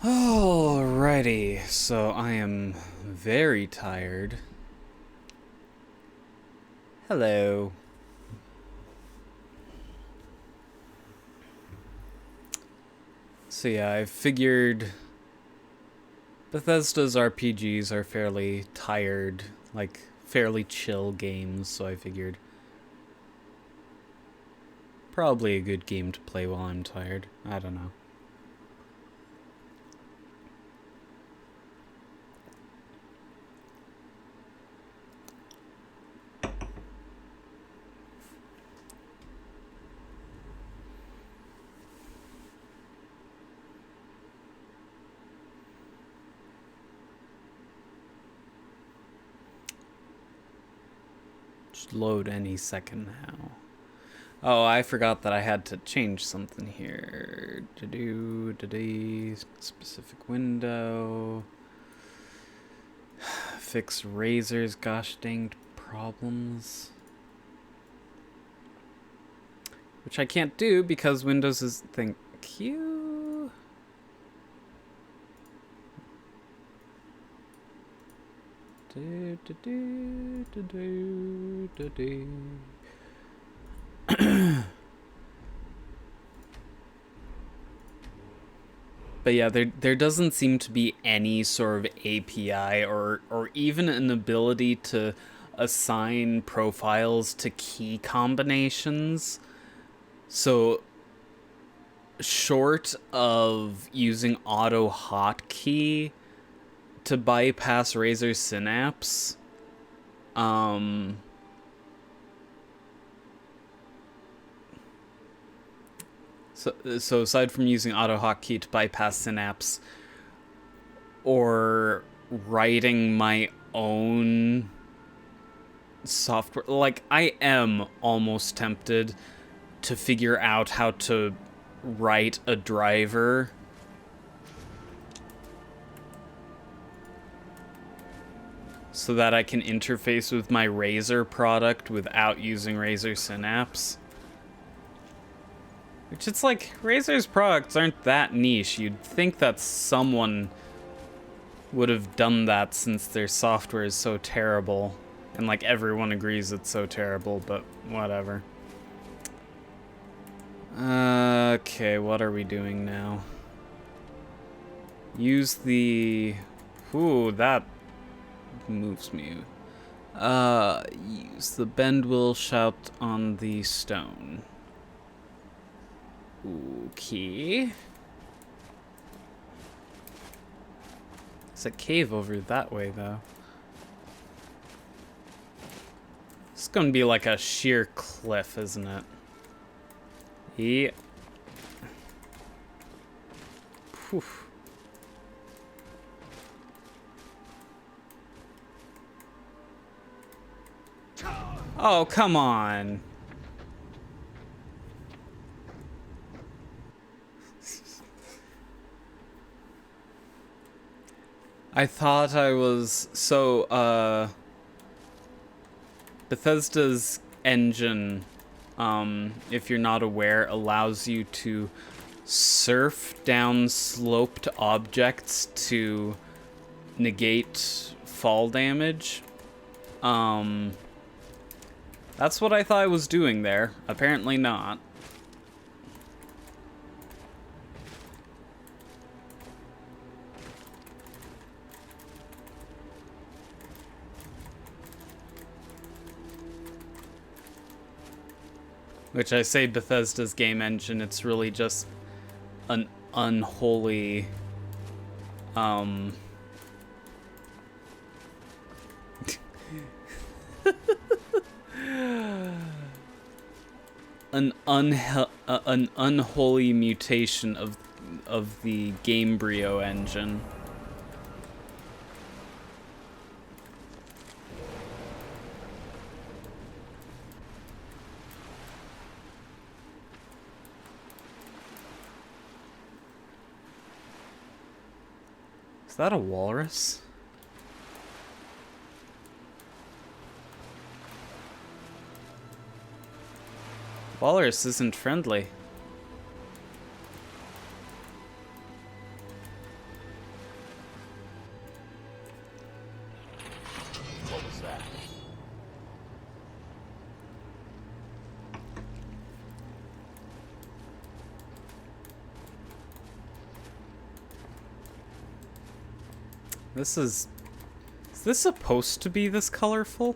Alrighty, so I am very tired. Hello. So yeah, I figured Bethesda's RPGs are fairly tired, like fairly chill games, so I figured probably a good game to play while I'm tired. I don't know. Just load any second now. Oh, I forgot that I had to change something here. Specific window. Fix Razor's gosh danged problems. Which I can't do because Windows is... Thank you. But yeah, there doesn't seem to be any sort of API or even an ability to assign profiles to key combinations. So short of using auto hotkey to bypass Razer Synapse, So aside from using auto hotkey to bypass Synapse or writing my own software, like I am almost tempted to figure out how to write a driver so that I can interface with my Razer product without using Razer Synapse. Which it's like, Razer's products aren't that niche. You'd think that someone would have done that since their software is so terrible. And like everyone agrees it's so terrible, but whatever. Okay, what are we doing now? Use the... Ooh, that moves me. Use the bend will shout on the stone. Okay. There's a cave over that way, though. It's gonna be like a sheer cliff, isn't it? Yeah. Whew. Oh, come on. I thought I was... So, Bethesda's engine, if you're not aware, allows you to surf down sloped objects to negate fall damage. That's what I thought I was doing there. Apparently not. Which I say Bethesda's game engine, it's really just an unholy, an unholy mutation of the Gamebryo engine. Is that a walrus? Walrus isn't friendly. Is this supposed to be this colorful?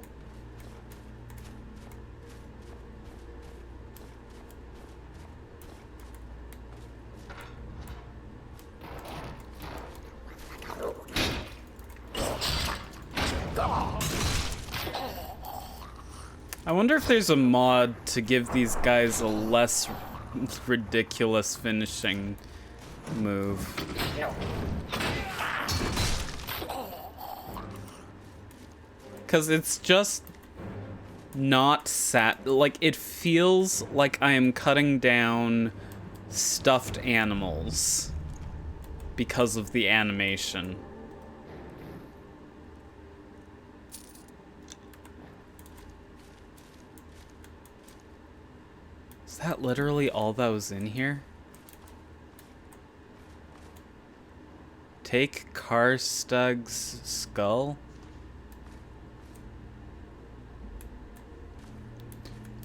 I wonder if there's a mod to give these guys a less ridiculous finishing move. Because it's just not like, it feels like I am cutting down stuffed animals because of the animation. Is that literally all that was in here? Take Karstug's skull?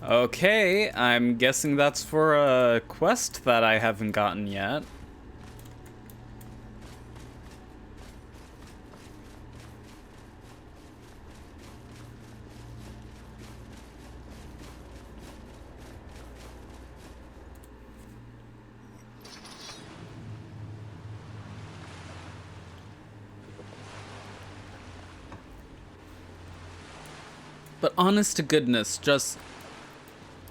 Okay, I'm guessing that's for a quest that I haven't gotten yet. But honest to goodness, just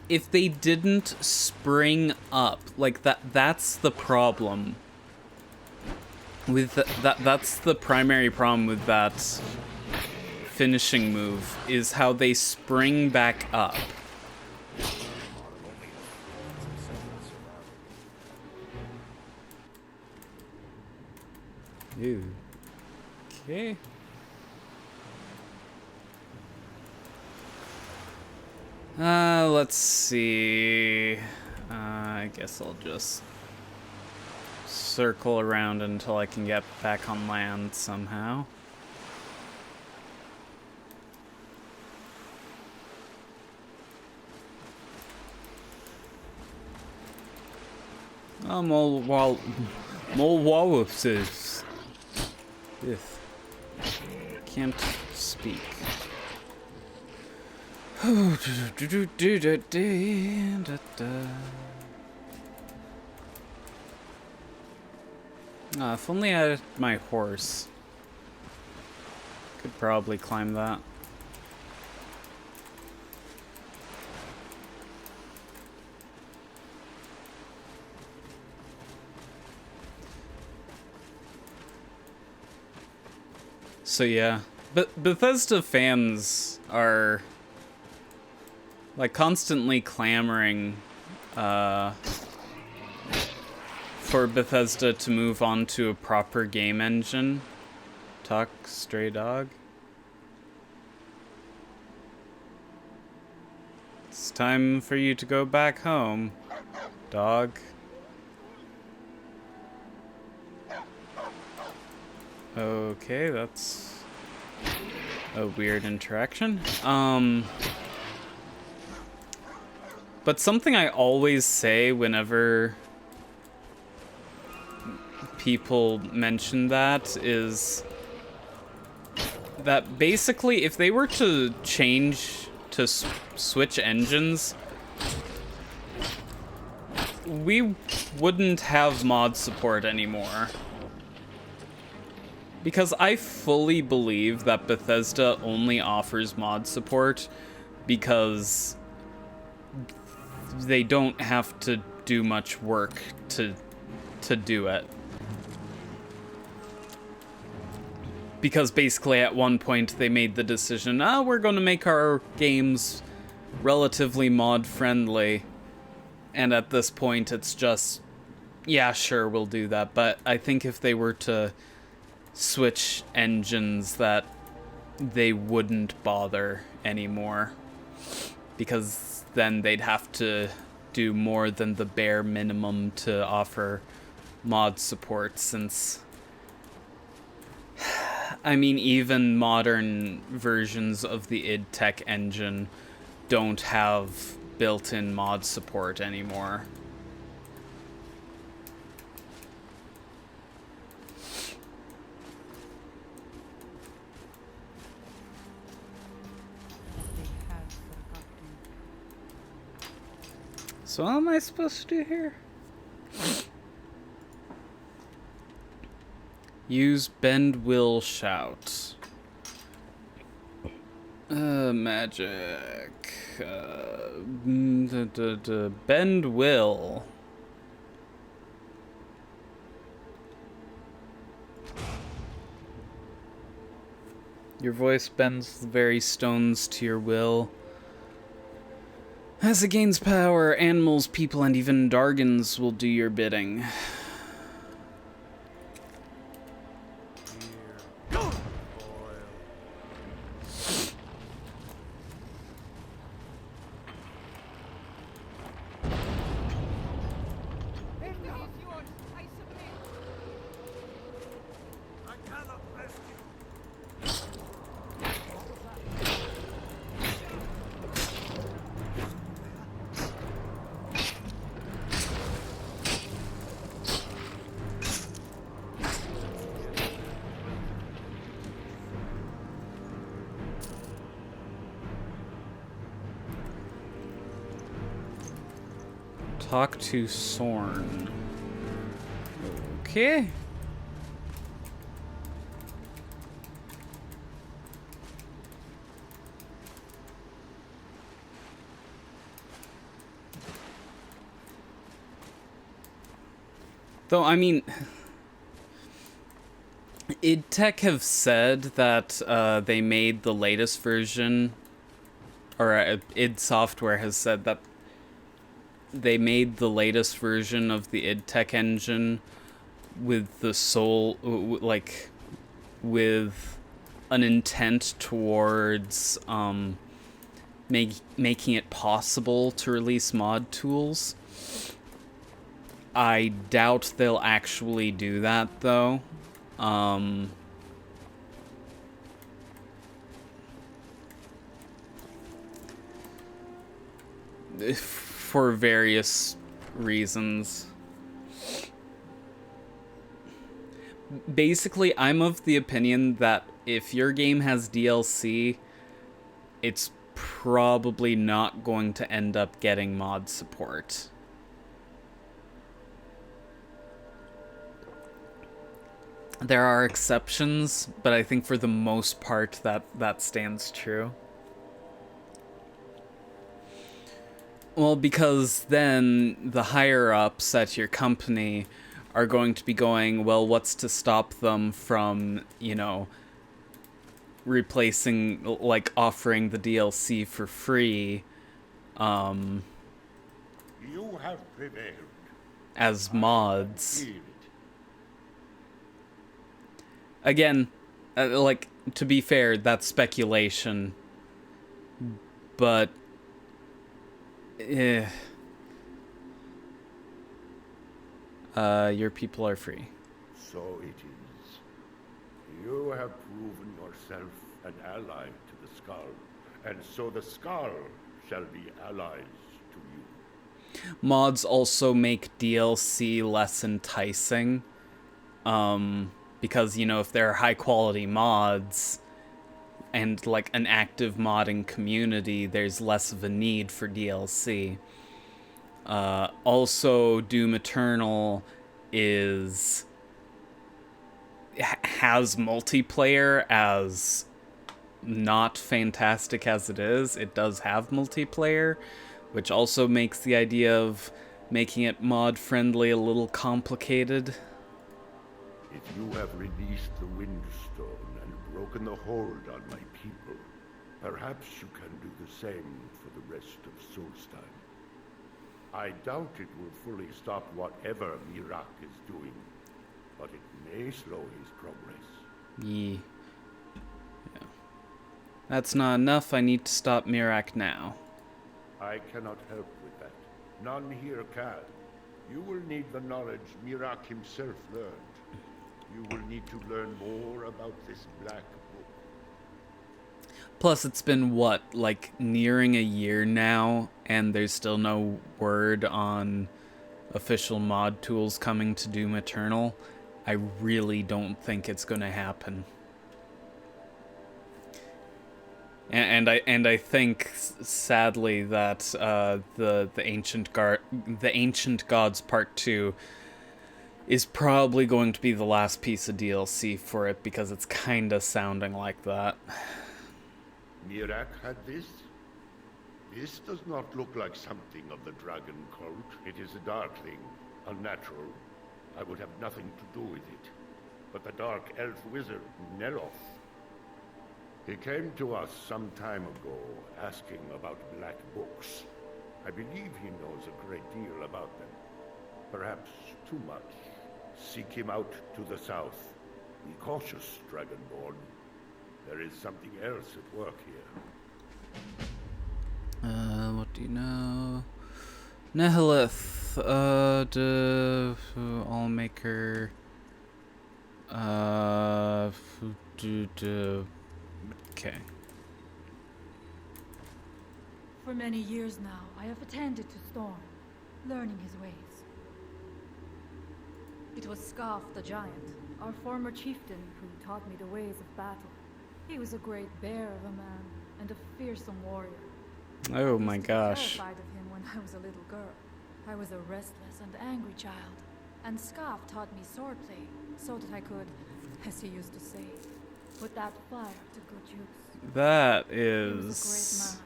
if they didn't spring up, like that's the problem with that's the primary problem with that finishing move, is how they spring back up. Ew. Okay. Let's see. I guess I'll just circle around until I can get back on land somehow. Mole walruses. Can't speak. If only I had my horse. Could probably climb that. So yeah, but Bethesda fans are like constantly clamoring for Bethesda to move on to a proper game engine. Talk, stray dog. It's time for you to go back home, dog. Okay, that's a weird interaction. But something I always say whenever people mention that is that basically if they were to change to switch engines, we wouldn't have mod support anymore. Because I fully believe that Bethesda only offers mod support because they don't have to do much work to do it. Because basically at one point they made the decision, we're going to make our games relatively mod friendly. And at this point it's just, yeah, sure, we'll do that. But I think if they were to switch engines, that they wouldn't bother anymore. Because then they'd have to do more than the bare minimum to offer mod support, since I mean, even modern versions of the id Tech engine don't have built-in mod support anymore. So what am I supposed to do here? Use bend will shout. Magic. Bend will. Your voice bends the very stones to your will. As it gains power, animals, people, and even Dargans will do your bidding. Talk to Sorn. Okay. Though, I mean, id Tech have said that they made the latest version, or id Software has said that they made the latest version of the id Tech engine with the soul, like, with an intent towards making it possible to release mod tools. I doubt they'll actually do that, though. For various reasons. Basically, I'm of the opinion that if your game has DLC, it's probably not going to end up getting mod support. There are exceptions, but I think for the most part that stands true. Well, because then the higher-ups at your company are going to be going, well, what's to stop them from, you know, replacing, like, offering the DLC for free, You have prevailed. as mods. Again, like, to be fair, that's speculation. But your people are free. So it is. You have proven yourself an ally to the Skull, and so the Skull shall be allies to you. Mods also make DLC less enticing. Because, you know, if there are high quality mods and like an active modding community, there's less of a need for DLC. Also, Doom Eternal has multiplayer, as not fantastic as it is. It does have multiplayer, which also makes the idea of making it mod friendly a little complicated. If you have released the Windstone and broken the hold on my people, perhaps you can do the same for the rest of Solstheim. I doubt it will fully stop whatever Mirak is doing, but it may slow his progress. Yeah. That's not enough. I need to stop Mirak now. I cannot help with that. None here can. You will need the knowledge Mirak himself learned. You will need to learn more about this black book. Plus, it's been, what, like, nearing a year now, and there's still no word on official mod tools coming to Doom Eternal. I really don't think it's gonna happen. And I think sadly that the ancient gods part 2 is probably going to be the last piece of DLC for it, because it's kind of sounding like that. Mirak had this? This does not look like something of the dragon cult. It is a dark thing, unnatural. I would have nothing to do with it. But the dark elf wizard, Neloth, he came to us some time ago, asking about black books. I believe he knows a great deal about them. Perhaps too much. Seek him out to the south. Be cautious, Dragonborn. There is something else at work here. What do you know? Nihilith, Allmaker, okay. For many years now, I have attended to Storm, learning his ways. It was Scarf the Giant, our former chieftain, who taught me the ways of battle. He was a great bear of a man, and a fearsome warrior. Oh my I was gosh. terrified of him when I was a little girl. I was a restless and angry child, and Scarf taught me swordplay, so that I could, as he used to say, put that fire to good use. That He was a is great man,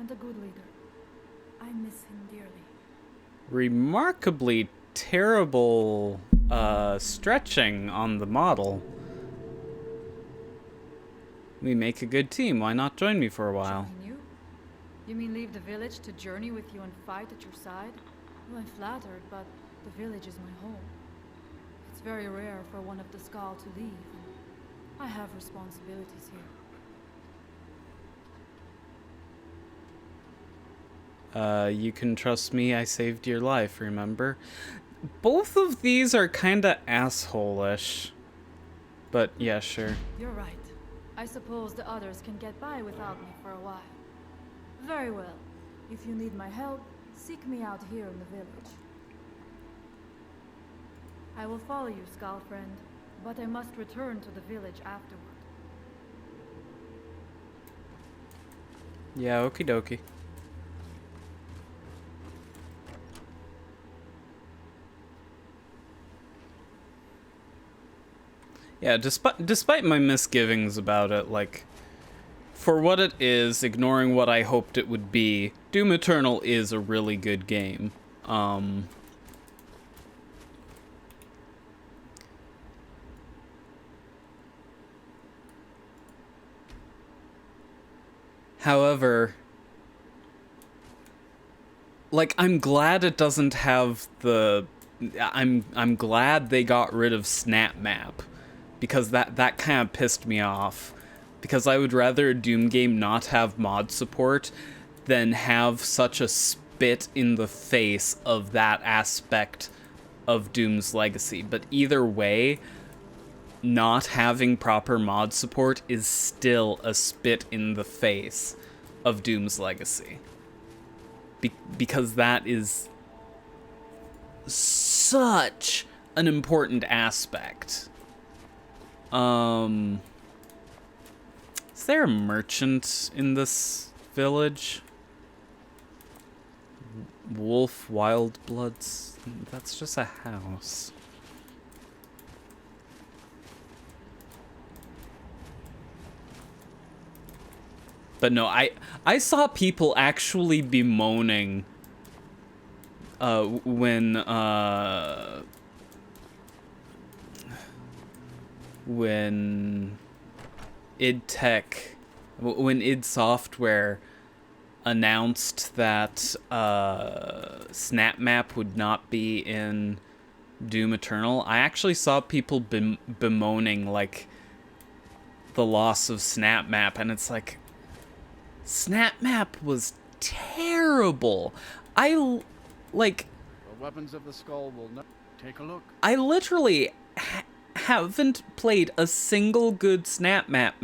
and a good leader. I miss him dearly. remarkably terrible stretching on the model. We make a good team. Why not join me for a while? Join you? You mean leave the village to journey with you and fight at your side? Well, I'm flattered, but the village is my home. It's very rare for one of the Skal to leave, and I have responsibilities here. You can trust me, I saved your life, remember? Both of these are kinda asshole-ish. But yeah, sure. You're right. I suppose the others can get by without me for a while. Very well. If you need my help, seek me out here in the village. I will follow you, Skal friend, but I must return to the village afterward. Yeah, okie dokie. Yeah, despite my misgivings about it, like, for what it is, ignoring what I hoped it would be, Doom Eternal is a really good game. However, like, I'm glad it doesn't have the... I'm glad they got rid of Snap Map, because that kind of pissed me off. Because I would rather a Doom game not have mod support than have such a spit in the face of that aspect of Doom's legacy. But either way, not having proper mod support is still a spit in the face of Doom's legacy. Because that is such an important aspect. Is there a merchant in this village? Wolf Wildbloods? That's just a house. But no, I saw people actually bemoaning when id Software announced that Snap Map would not be in Doom Eternal. I actually saw people bemoaning, like, the loss of Snap Map, and it's like, Snap Map was terrible. The weapons of the skull will not take a look. I literally haven't played a single good Snap Map.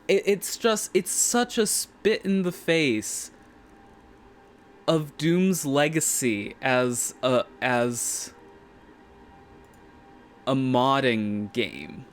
It's such a spit in the face of Doom's legacy as a modding game.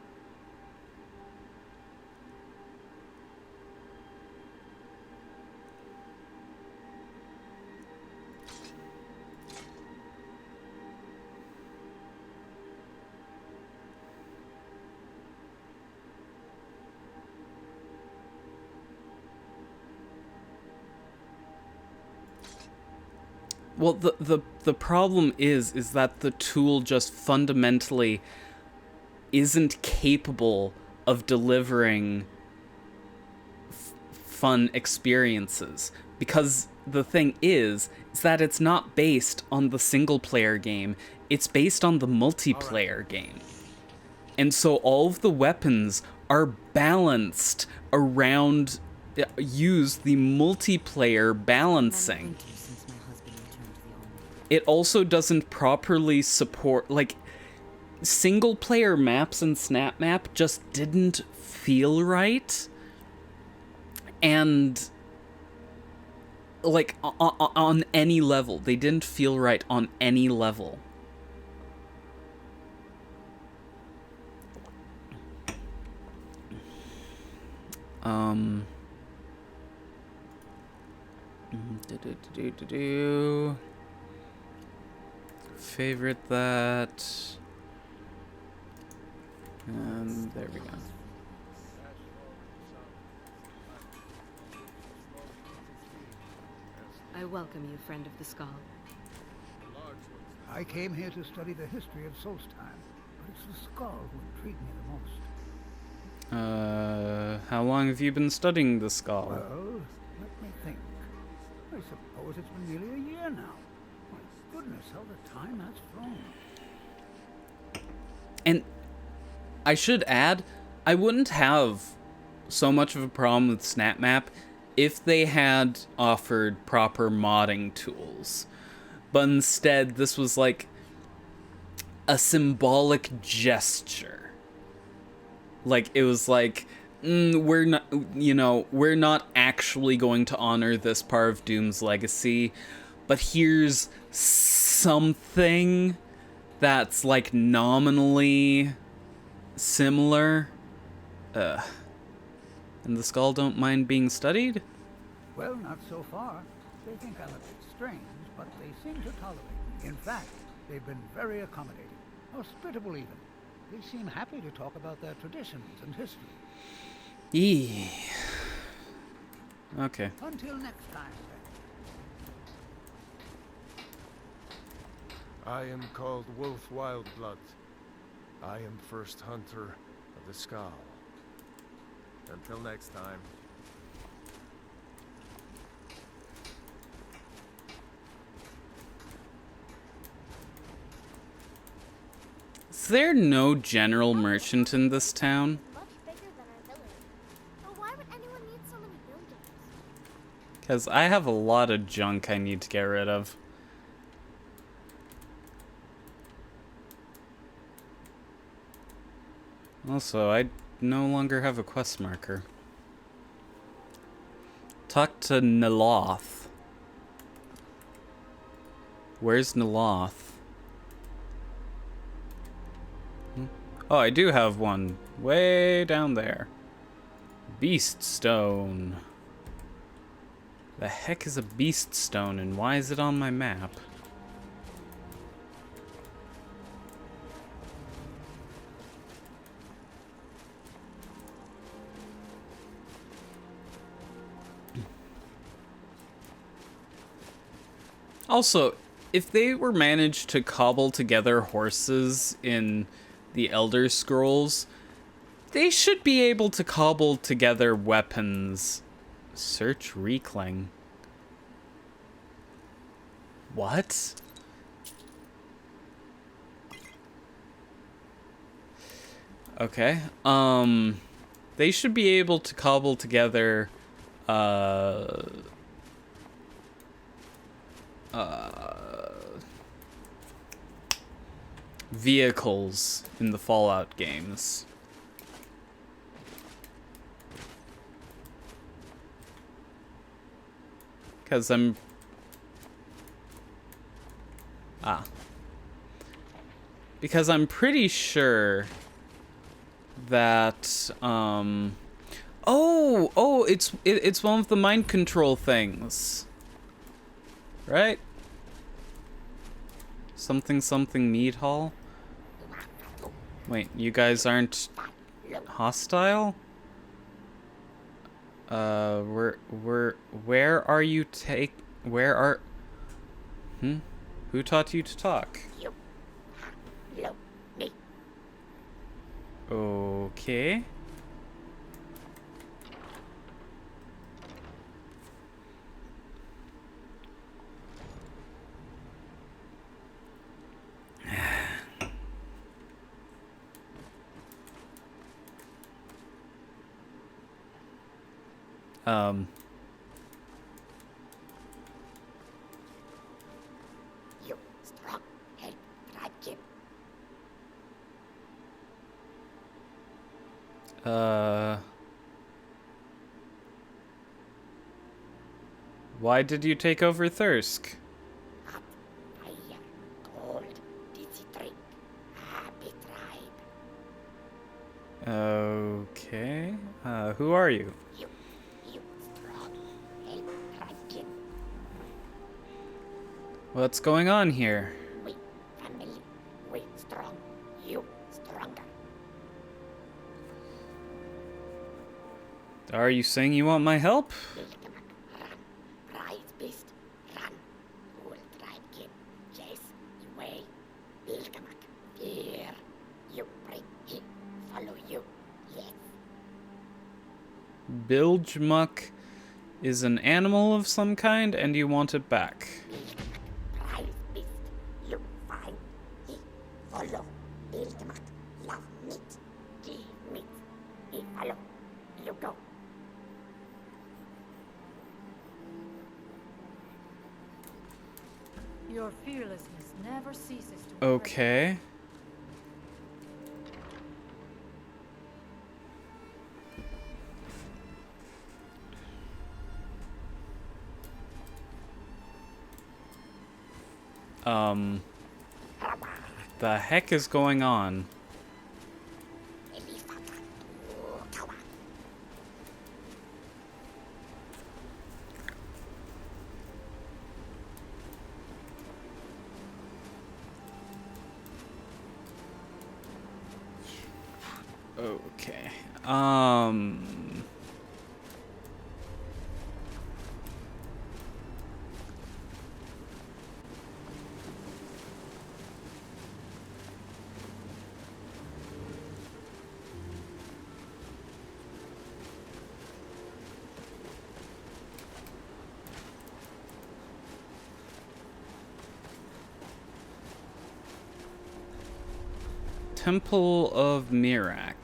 Well, the problem is that the tool just fundamentally isn't capable of delivering fun experiences, because the thing is that it's not based on the single player game, it's based on the multiplayer game. And so all of the weapons are balanced around use the multiplayer balancing. It also doesn't properly support, like, single player maps and Snap Map just didn't feel right. And like on any level, they didn't feel right on any level. Favorite that. And there we go. I welcome you, friend of the Skull. I came here to study the history of Solstheim, but it's the Skull who intrigued me the most. How long have you been studying the Skull? Well, let me think. I suppose it's been nearly a year now. My goodness, how the time has flown. And I should add, I wouldn't have so much of a problem with Snap Map if they had offered proper modding tools. But instead, this was like a symbolic gesture. Like, it was like, we're not actually going to honor this part of Doom's legacy, but here's something that's like nominally similar. And the Skull don't mind being studied? Well, not so far. They think I'm a bit strange, but they seem to tolerate me. In fact, they've been very accommodating, hospitable even. They seem happy to talk about their traditions and history. Eee. Okay. Until next time, then. I am called Wolf Wildblood. I am first hunter of the Skull. Until next time. Is there no general merchant in this town? Much bigger than our village. But why would anyone need so many buildings? Because I have a lot of junk I need to get rid of. Also, I no longer have a quest marker. Talk to Neloth. Where's Neloth? Oh, I do have one. Way down there. Beast Stone. The heck is a Beast Stone, and why is it on my map? Also, if they were managed to cobble together horses in the Elder Scrolls, they should be able to cobble together weapons. Search Reekling. What? Okay. They should be able to cobble together vehicles in the Fallout games. Because because I'm pretty sure that it's one of the mind control things, right? Something meat hall. Wait, you guys aren't hostile? Where are you where are... Who taught you to talk? You. Hello. Me. Okay. Um, You. Strong. Help. Drive him. Why did you take over Thirsk? Hot. Fire. Cold. Dizzy drink. Happy tribe. Okay. Who are you? You. You. Strong. Help. Drive him. What's going on here? We. Family. We. Strong. You. Stronger. Are you saying you want my help? Bilgemak. Run. Prize beast. Run. Who will drive him? Chase. Away. Bilgemak. Fear. You bring him. Follow you. Yes. Bilgemuck is an animal of some kind, and you want it back. Bilgemak. Prize beast. You find. He. Follow. Bilgemak. Love meat. Give meat. He follow. You go. Your fearlessness never ceases to impress. Okay. The heck is going on? Okay. Temple of Mirak.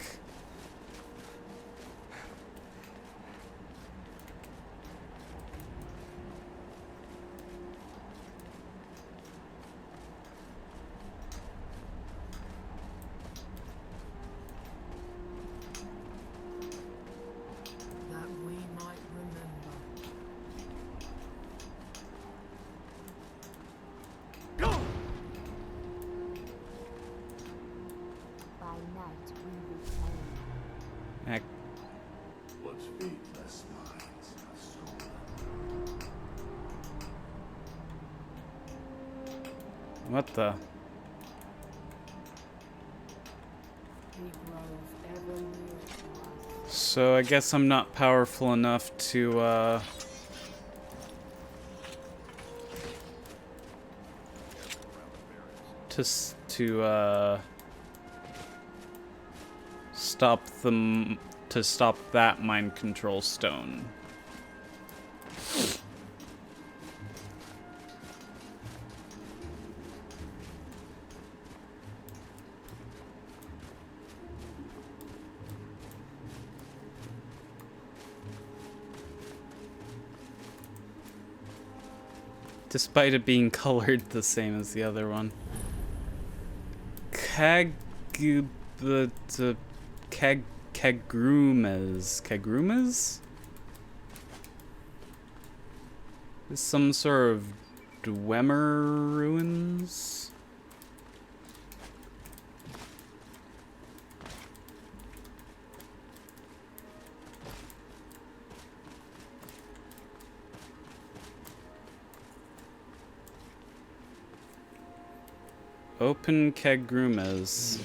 That we might remember. By night we return. Ac- What's faithless minds have stolen. What the? He grows ever nearer to us. So I guess I'm not powerful enough to, stop them, to stop that mind control stone. Despite it being colored the same as the other one. Kagrumes. Kagrumes? Is some sort of Dwemer ruins? Open Kagrumes.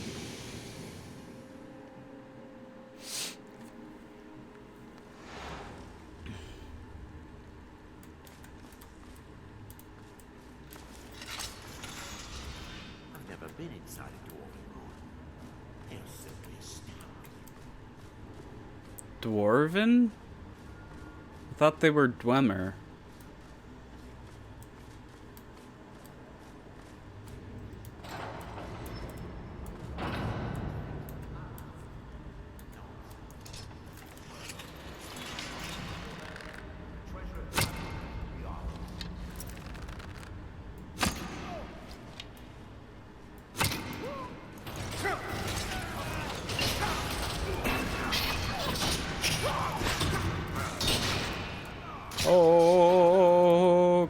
Dwarven? I thought they were Dwemer.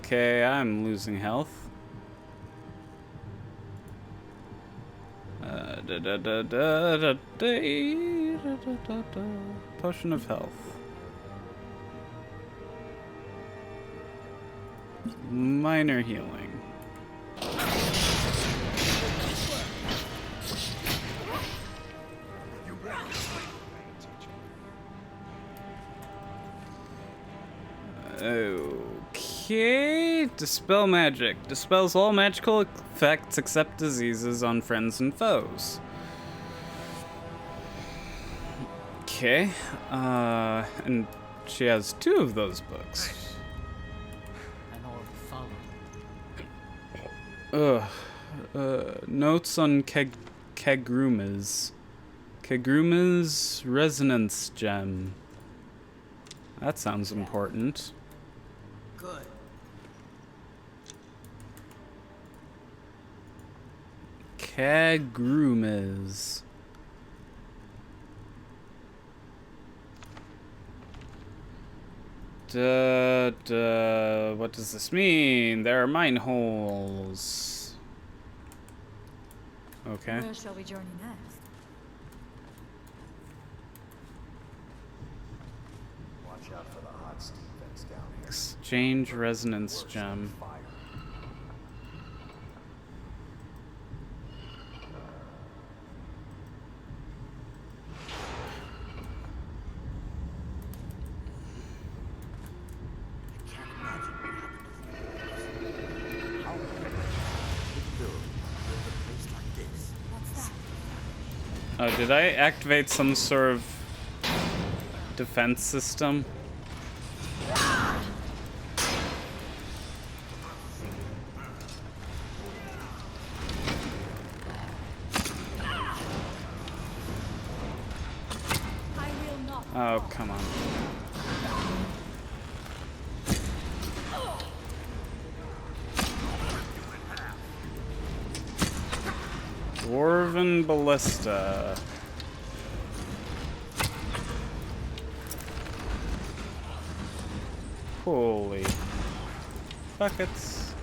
Okay, I'm losing health. Potion of health. Minor healing. Okay, dispel magic. Dispels all magical effects except diseases on friends and foes. Okay, and she has 2 of those books. Notes on Kegruma's. Kegruma's resonance gem. That sounds important. Good. Kegruma's. What does this mean? There are mine holes. Okay. Where shall we journey next? Watch out for the hot steam vents down here. Exchange resonance gem. Oh, did I activate some sort of defense system? Oh, come on. Dwarven Ballista. Holy buckets.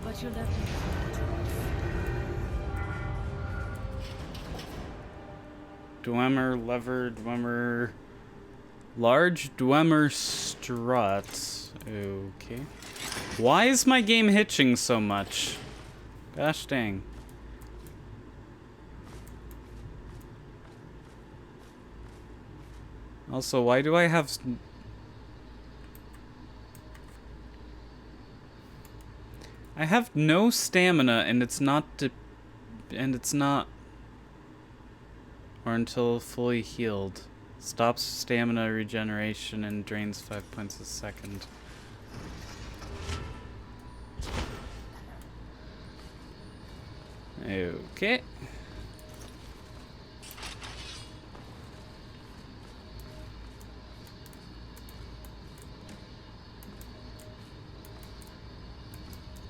But you left me. Dwemer, lever, Dwemer. Large Dwemer strut. Okay. Why is my game hitching so much? Gosh dang. Also, why do I have... I have no stamina and it's not... Or until fully healed. Stops stamina regeneration and drains 5 points a second. Okay.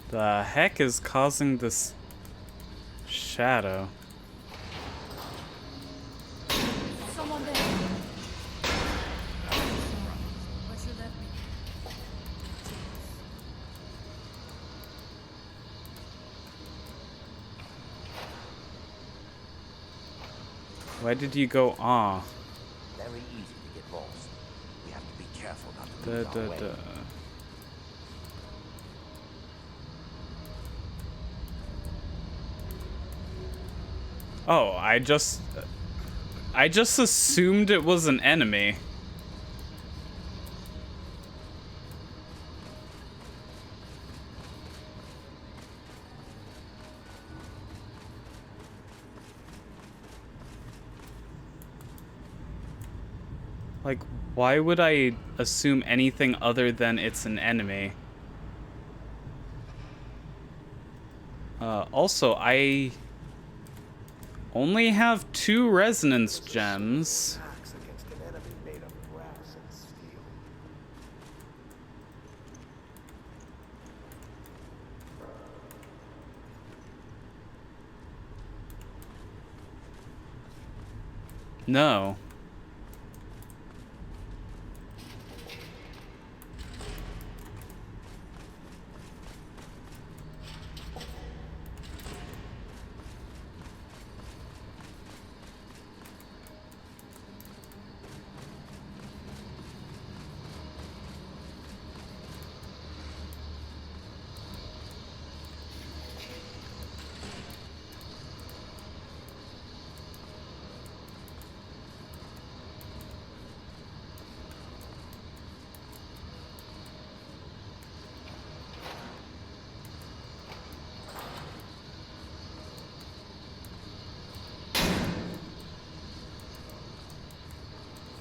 The heck is causing this shadow? Someone there. But you left me. Why did you go ah? Very easy to get lost. We have to be careful not to lose our way. Oh, I just assumed it was an enemy. Like, why would I assume anything other than it's an enemy? Also, I only have 2 resonance gems. Attacks against an enemy made of brass and steel. No.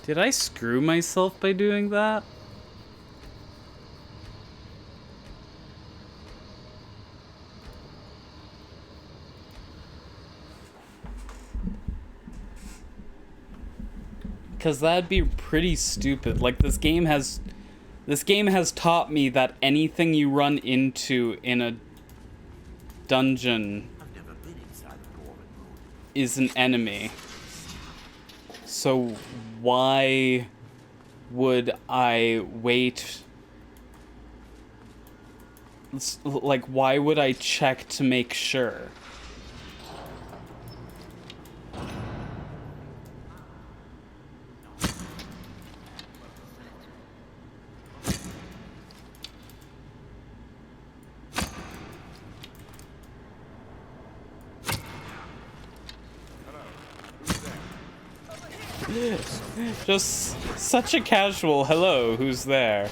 Did I screw myself by doing that? Because that'd be pretty stupid. Like, this game has taught me that anything you run into in a dungeon I've never been inside a dwarven moon. is an enemy. So why would I wait? Like, why would I check to make sure? Just such a casual hello, who's there?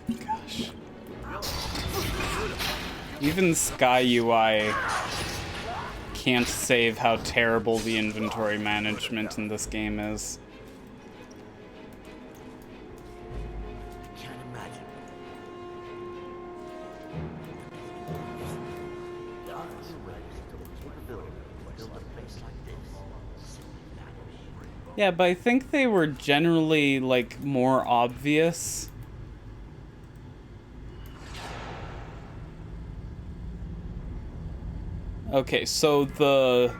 Gosh. Even Sky UI can't save how terrible the inventory management in this game is. Can't imagine. Gods ready to capability to build a place like this. Simply vanish. Yeah, but I think they were generally, like, more obvious. Okay, so the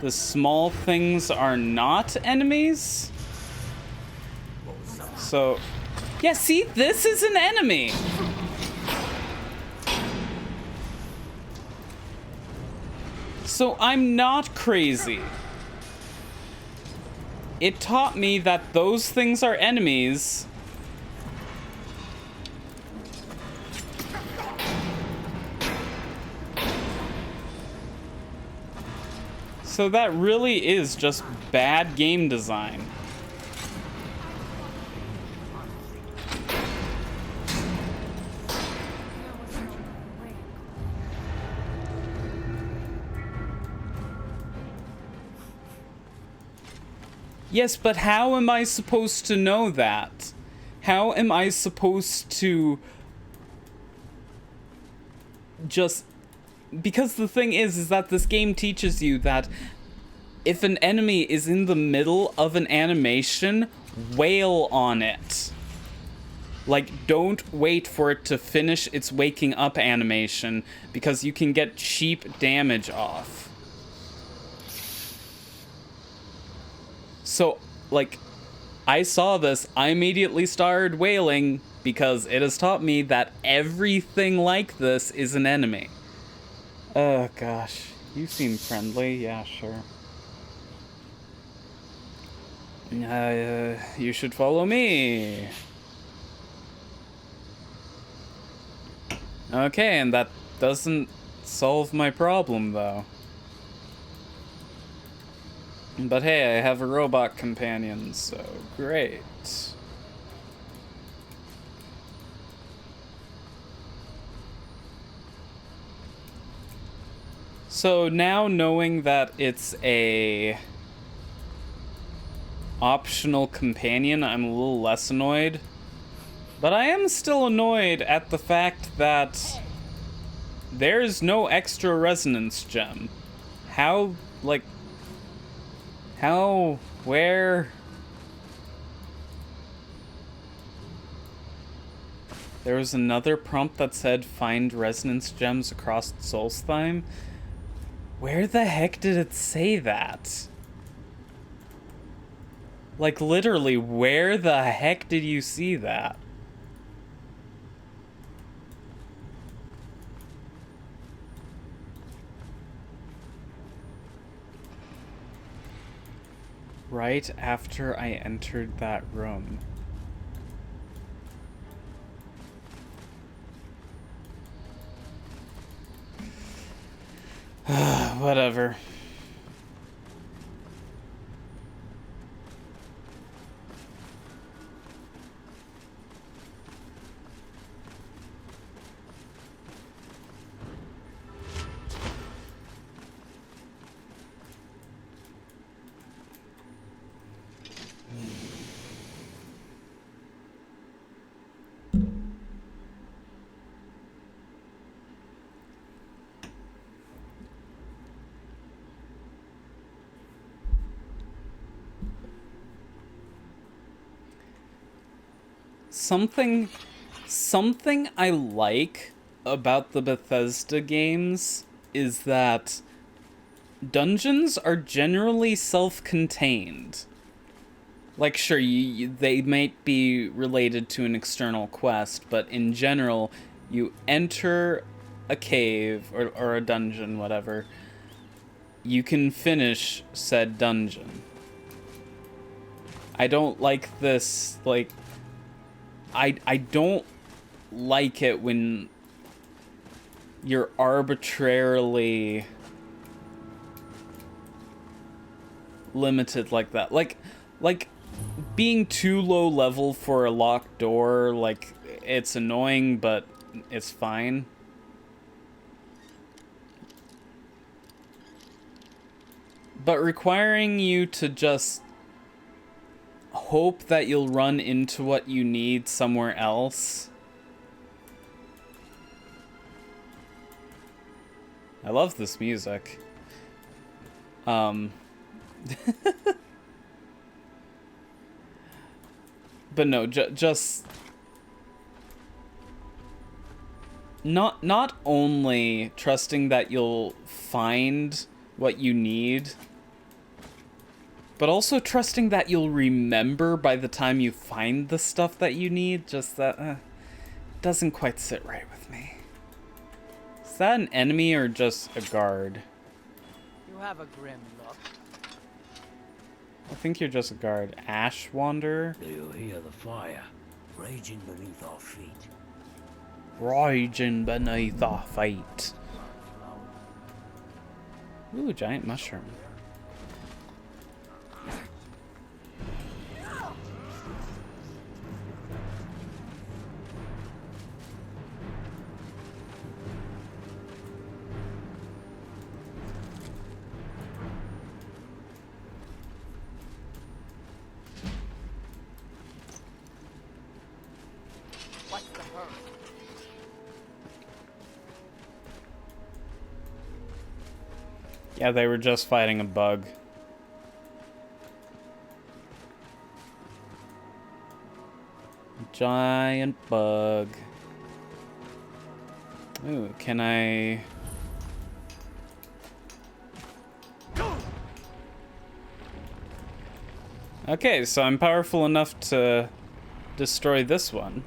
small things are not enemies? So, yeah, see, this is an enemy! So I'm not crazy. It taught me that those things are enemies. So that really is just bad game design. Yes, but how am I supposed to know that? How am I supposed to just... Because the thing is that this game teaches you that if an enemy is in the middle of an animation, wail on it. Like, don't wait for it to finish its waking up animation, because you can get cheap damage off. So, like, I saw this, I immediately started wailing, because it has taught me that everything like this is an enemy. Oh, gosh. You seem friendly. Yeah, sure. You should follow me. Okay, and that doesn't solve my problem, though. But hey, I have a robot companion, so great. So now knowing that it's a optional companion, I'm a little less annoyed. But I am still annoyed at the fact that there's no extra resonance gem. How, like, how, where? There was another prompt that said find resonance gems across Solstheim. Where the heck did it say that? Like, literally, where the heck did you see that? Right after I entered that room. Whatever. Something I like about the Bethesda games is that dungeons are generally self-contained. Like, sure, they might be related to an external quest, but in general, you enter a cave or a dungeon, whatever, you can finish said dungeon. I don't like this, like, I don't like it when you're arbitrarily limited like that. Like being too low level for a locked door, like, it's annoying, but it's fine. But requiring you to just hope that you'll run into what you need somewhere else. I love this music. But no, just not only trusting that you'll find what you need, but also trusting that you'll remember by the time you find the stuff that you need. Just that doesn't quite sit right with me. Is that an enemy or just a guard? You have a grim look. I think you're just a guard. Ash Wanderer? Do you hear the fire raging beneath our feet? Raging beneath our feet. Ooh, giant mushroom. Yeah, they were just fighting a bug. Giant bug. Ooh, can I... Okay, so I'm powerful enough to destroy this one.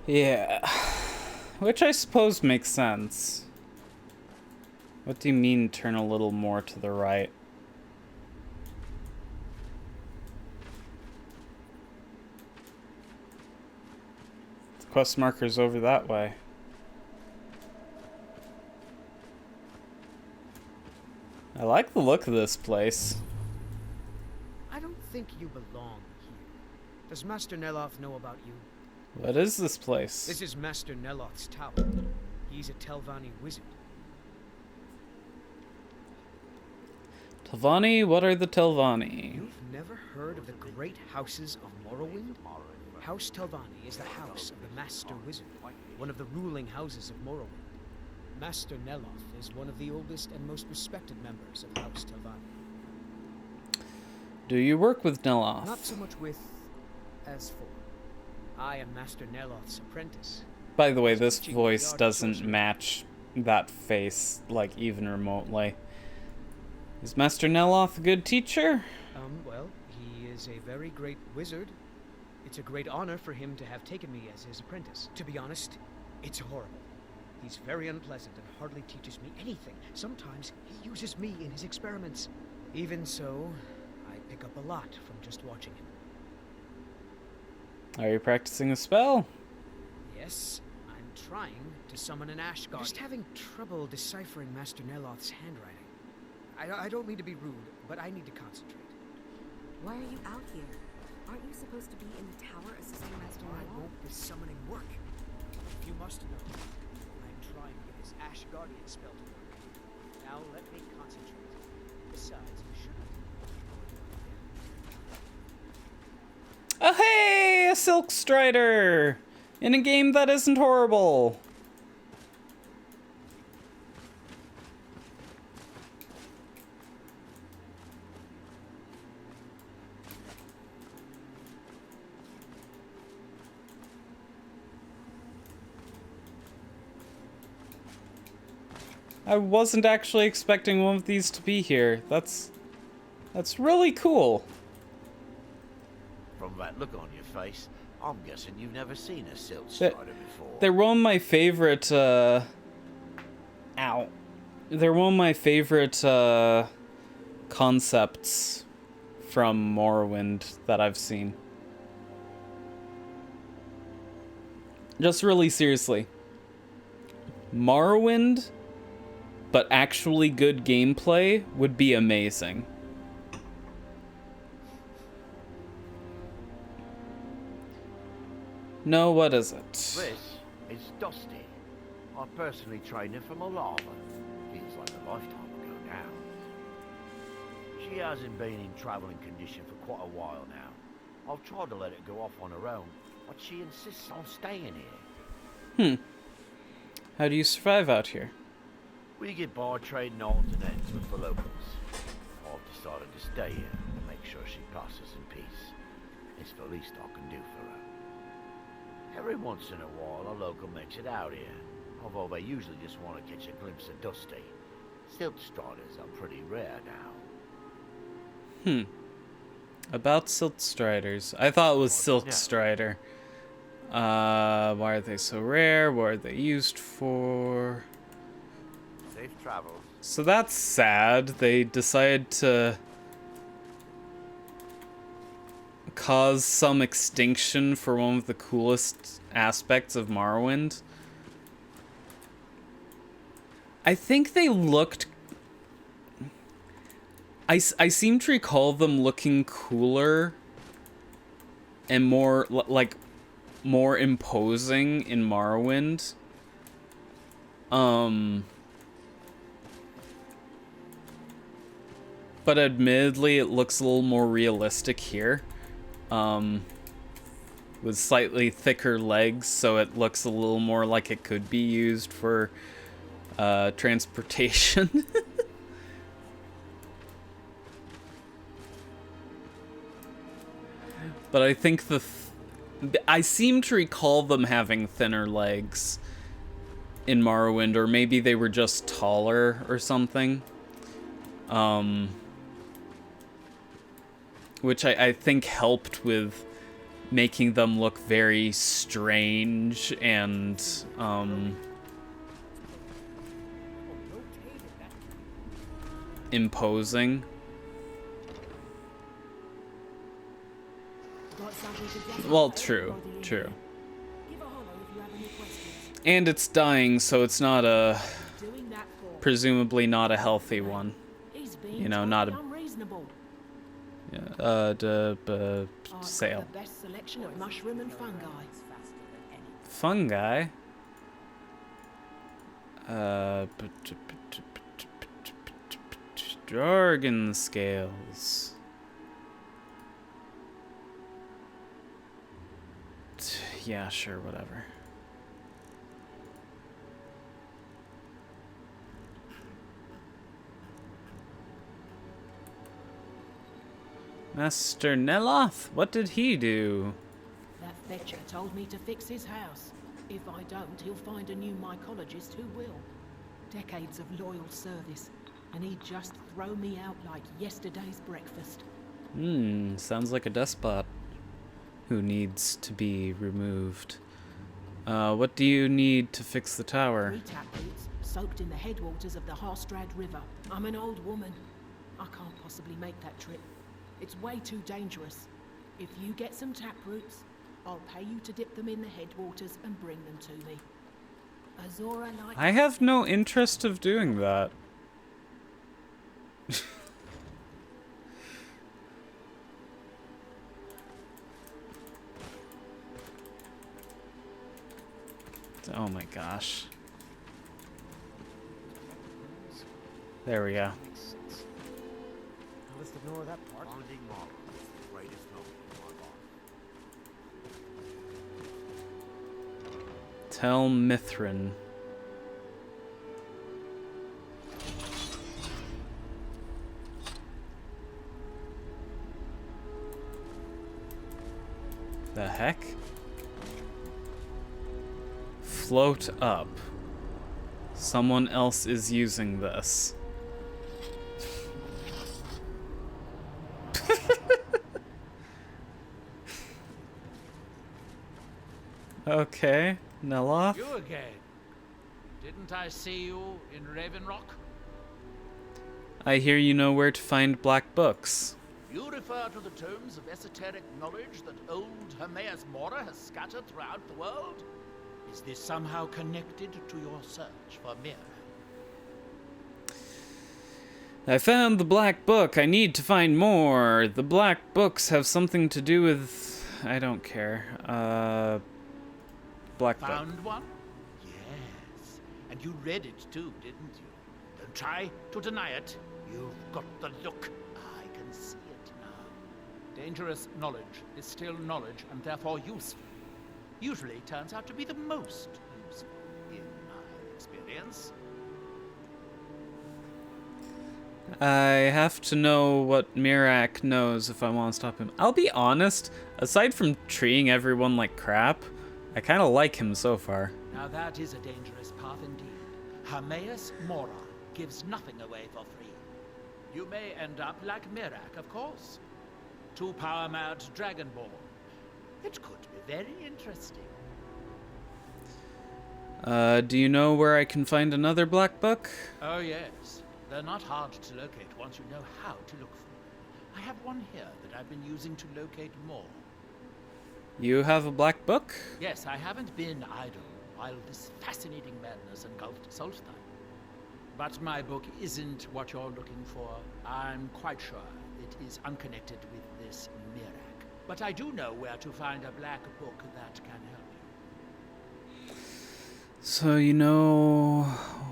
Yeah. Which I suppose makes sense. What do you mean turn a little more to the right? The quest marker's over that way. I like the look of this place. I don't think you belong here. Does Master Neloth know about you? What is this place? This is Master Neloth's tower. He's a Telvanni wizard. Telvanni? What are the Telvanni? You've never heard of the great houses of Morrowind? House Telvanni is the house of the Master Wizard, one of the ruling houses of Morrowind. Master Neloth is one of the oldest and most respected members of House Telvanni. Do you work with Neloth? Not so much with as for. I am Master Neloth's apprentice. By the way, this voice doesn't match that face, like, even remotely. Is Master Neloth a good teacher? Well, he is a very great wizard. It's a great honor for him to have taken me as his apprentice. To be honest, it's horrible. He's very unpleasant and hardly teaches me anything. Sometimes he uses me in his experiments. Even so, I pick up a lot from just watching him. Are you practicing a spell? Yes, I'm trying to summon an Ash Guardian. Just having trouble deciphering Master Neloth's handwriting. I don't mean to be rude, but I need to concentrate. Why are you out here? Aren't you supposed to be in the tower assisting Master Why Neloth? won't this summoning work? You must know. I'm trying to get this Ash Guardian spell to work. Now let me concentrate. Besides, shouldn't. Oh hey, a Silk Strider! In a game that isn't horrible. I wasn't actually expecting one of these to be here. That's really cool. From that look on your face, I'm guessing you've never seen a Silk Strider before. They're one of my favorite, They're one of my favorite, concepts from Morrowind that I've seen. Just really seriously. Morrowind, but actually good gameplay would be amazing. No, what is it? This is Dusty. I personally trained her from a lava. Feels like a lifetime ago now. She hasn't been in traveling condition for quite a while now. I've tried to let it go off on her own, but she insists on staying here. How do you survive out here? We get by trading odds and ends with the locals. I've decided to stay here and make sure she passes in peace. It's the least I can do for her. Every once in a while, a local makes it out here, although they usually just want to catch a glimpse of Dusty. Silk Striders are pretty rare now. About Silk Striders. I thought it was Silk Strider. Why are they so rare? What are they used for? Safe travels. So that's sad. They decided to cause some extinction for one of the coolest aspects of Morrowind. I think they looked... I seem to recall them looking cooler and more, like, more imposing in Morrowind. But admittedly, it looks a little more realistic here. With slightly thicker legs, so it looks a little more like it could be used for transportation. But I think I seem to recall them having thinner legs in Morrowind, or maybe they were just taller or something. Which I think helped with making them look very strange and imposing. Well, true. And it's dying, so it's not a... presumably not a healthy one. You know, not a... sale. The best selection of mushroom and fungi. Fungi? Jargon scales. Yeah, sure, whatever. Master Neloth, what did he do? That fetcher told me to fix his house. If I don't, he'll find a new mycologist who will. Decades of loyal service, and he'd just throw me out like yesterday's breakfast. Sounds like a despot who needs to be removed. What do you need to fix the tower? 3 taproots soaked in the headwaters of the Harstrad River. I'm an old woman. I can't possibly make that trip. It's way too dangerous. If you get some taproots, I'll pay you to dip them in the headwaters and bring them to me. Azora likes... I have no interest of doing that. Oh my gosh. There we go. Let's ignore that part. Tell Mithrin. The heck? Float up. Someone else is using this. Okay, Neloth. You again. Didn't I see you in Raven Rock? I hear you know where to find black books. You refer to the tomes of esoteric knowledge that old Hermaeus Mora has scattered throughout the world? Is this somehow connected to your search for Mira? I found the black book. I need to find more. The black books have something to do with... I don't care. Black book. Found one? Yes. And you read it too, didn't you? Don't try to deny it. You've got the look. I can see it now. Dangerous knowledge is still knowledge and therefore useful. Usually turns out to be the most useful, in my experience. I have to know what Mirak knows if I want to stop him. I'll be honest, aside from treating everyone like crap, I kind of like him so far. Now that is a dangerous path indeed. Hermaeus Mora gives nothing away for free. You may end up like Mirak, of course. 2 power-mad Dragonborn. It could be very interesting. Do you know where I can find another black book? Oh yes. They're not hard to locate once you know how to look for them. I have one here that I've been using to locate more. You have a black book? Yes, I haven't been idle while this fascinating madness engulfed Solstheim. But my book isn't what you're looking for. I'm quite sure it is unconnected with this Mirak. But I do know where to find a black book that can help you. So you know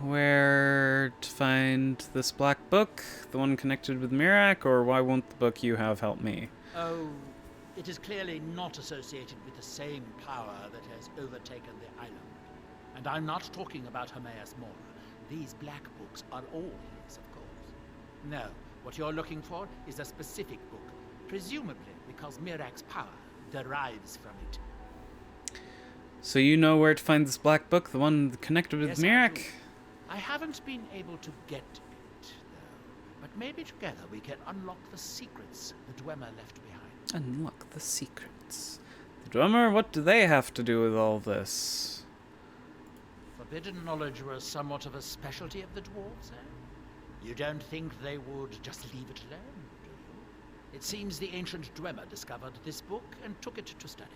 where to find this black book? The one connected with Mirak? Or why won't the book you have help me? Oh, it is clearly not associated with the same power that has overtaken the island. And I'm not talking about Hermaeus Mora. These black books are all his, of course. No, what you're looking for is a specific book, presumably because Mirak's power derives from it. So you know where to find this black book, the one connected with Yes, Mirak? I haven't been able to get it, though. But maybe together we can unlock the secrets the Dwemer left behind. Unlock the secrets The drummer, what do they have to do with all this? Forbidden knowledge was somewhat of a specialty of the dwarves, eh? You don't think they would just leave it alone, do you? It seems the ancient Dwemer discovered this book and took it to study.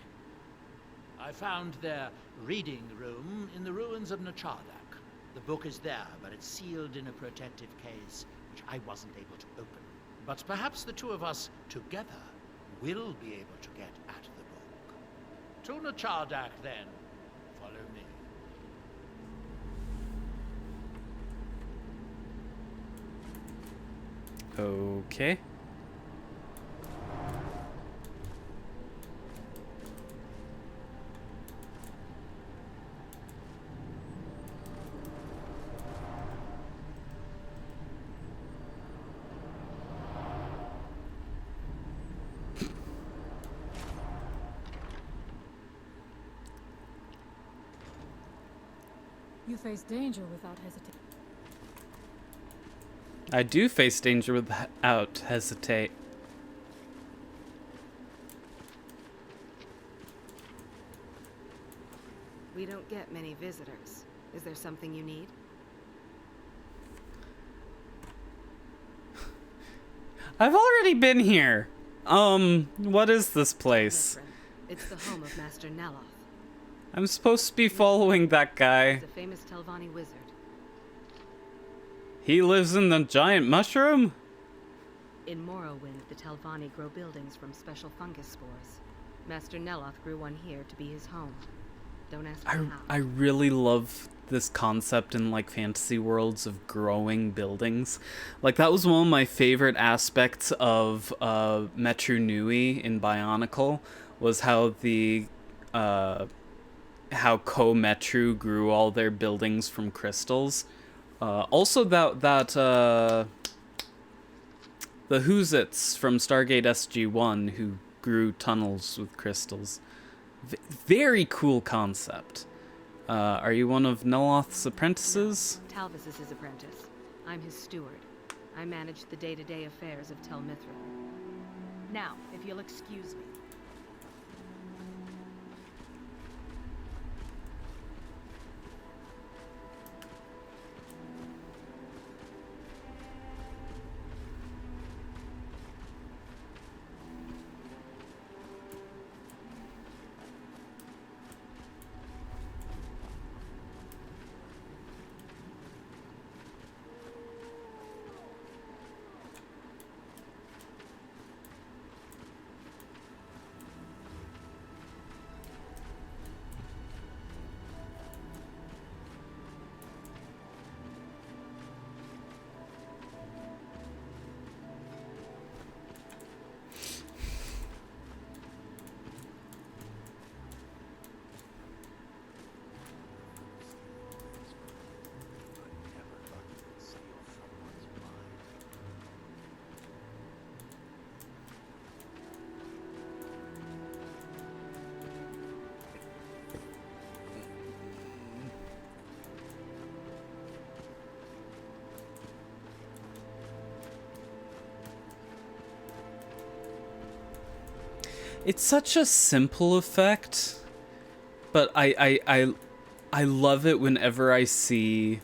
I found their reading room in the ruins of Nachardak. The book is there, but it's sealed in a protective case, which I wasn't able to open. But perhaps the two of us together will be able to get at the book. To Nachardak, then. Follow me. Okay. You face danger without hesitation. I do face danger without hesitate. We don't get many visitors. Is there something you need? I've already been here. What is this place? It's the home of Master Neloth. I'm supposed to be following that guy. He's a famous Telvanni wizard. He lives in the giant mushroom? In Morrowind, the Telvanni grow buildings from special fungus spores. Master Neloth grew one here to be his home. Don't ask me how. I really love this concept in like fantasy worlds of growing buildings. Like that was one of my favorite aspects of Metru Nui in Bionicle, was how the how Metru grew all their buildings from crystals. Also that the Whoozits from Stargate SG-1 who grew tunnels with crystals. Very cool concept. Are you one of Neloth's apprentices? Talvis is his apprentice. I'm his steward. I manage the day-to-day affairs of Tel Mithril. Now, if you'll excuse me. It's such a simple effect, but I love it whenever I see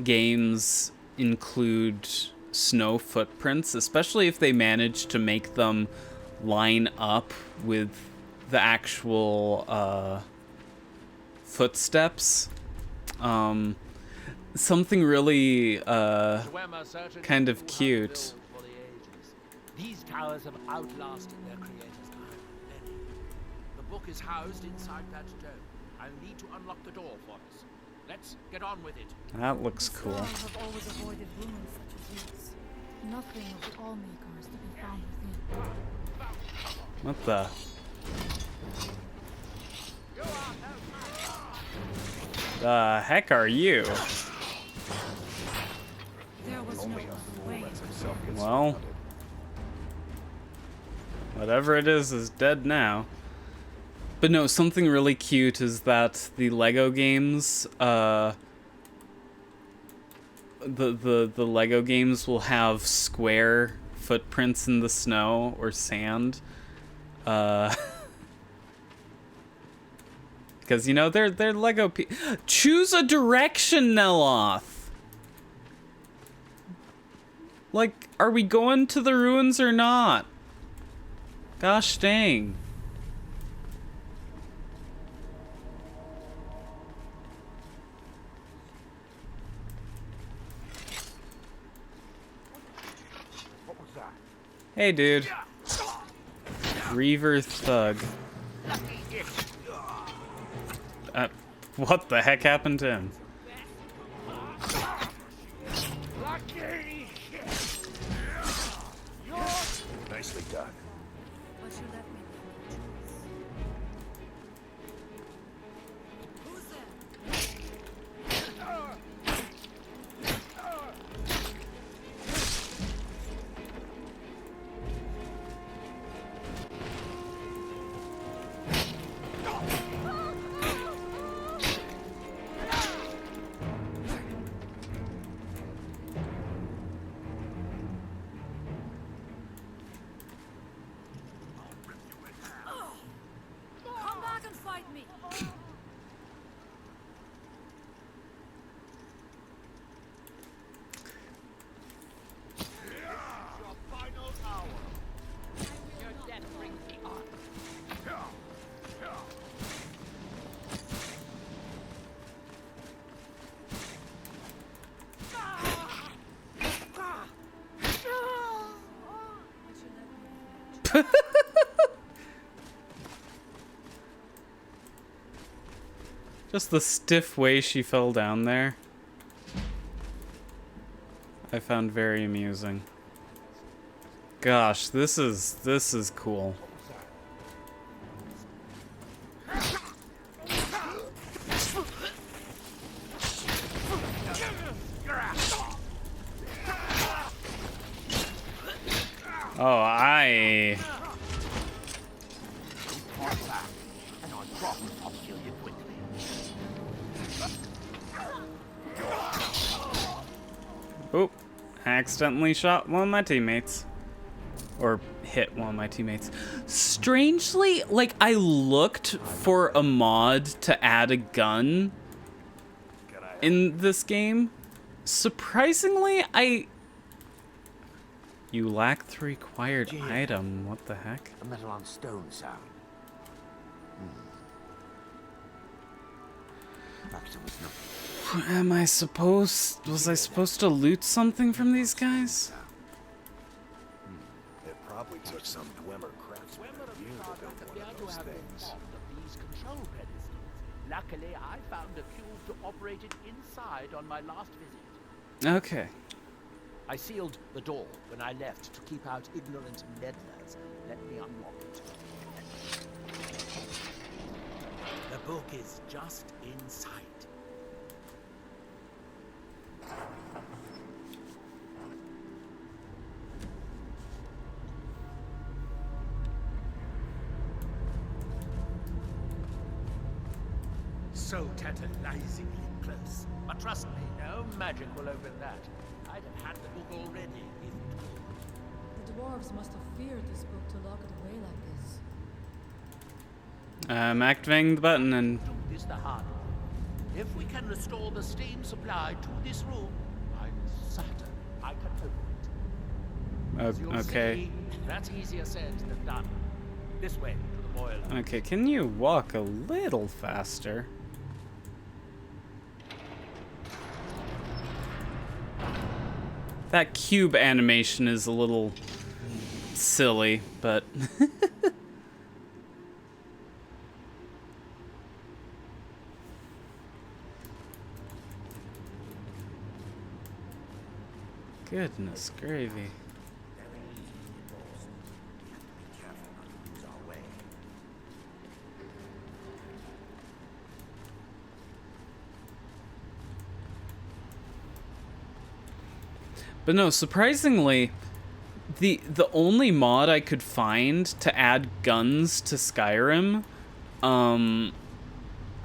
games include snow footprints, especially if they manage to make them line up with the actual footsteps. Something really kind of cute. These towers have outlasted their creators by many. The book is housed inside that dome. I'll need to unlock the door for us. Let's get on with it. That looks cool. I have always avoided ruins such as these. Nothing of the Allmaker is to be found within. What the? The heck are you? There was no other way. Well, whatever it is dead now. But no, something really cute is that the Lego games, the Lego games will have square footprints in the snow or sand. Because, you know, they're Lego choose a direction, Neloth! Like, are we going to the ruins or not? Gosh dang. What was that? Hey, dude. Reaver Thug. What the heck happened to him? Nicely done. But you let me choose. Who's there? Come back and fight me. Your final hour. Your death brings me on. Just the stiff way she fell down there. I found very amusing. Gosh, this is cool. Oh, I... And I promise I'll kill you quickly. Oop. I accidentally shot one of my teammates. Or hit one of my teammates. Strangely, like, I looked for a mod to add a gun in this game. Surprisingly, You lack the required item. What the heck? A metal on stone sound. Perhaps it was nothing. Was I supposed to loot something from these guys? It probably took some Dwemer craftsman like you to build one of those things. These control pedestals. Luckily, I found a cube to operate it inside on my last visit. Okay. I sealed the door when I left to keep out ignorant meddlers. Let me unlock it. The book is just inside. So tantalizingly close. But trust me, no magic will open that. I'd have had the book already if it could. The dwarves must have feared this book to lock it away like this. I'm activating the button and... Do this the hard way. If we can restore the steam supply to this room, I'm certain I can open it. As you'll okay. see, that's easier said than done. This way, to the boiler. Okay, can you walk a little faster? That cube animation is a little silly, but... Goodness gravy. But no, surprisingly, the only mod I could find to add guns to Skyrim,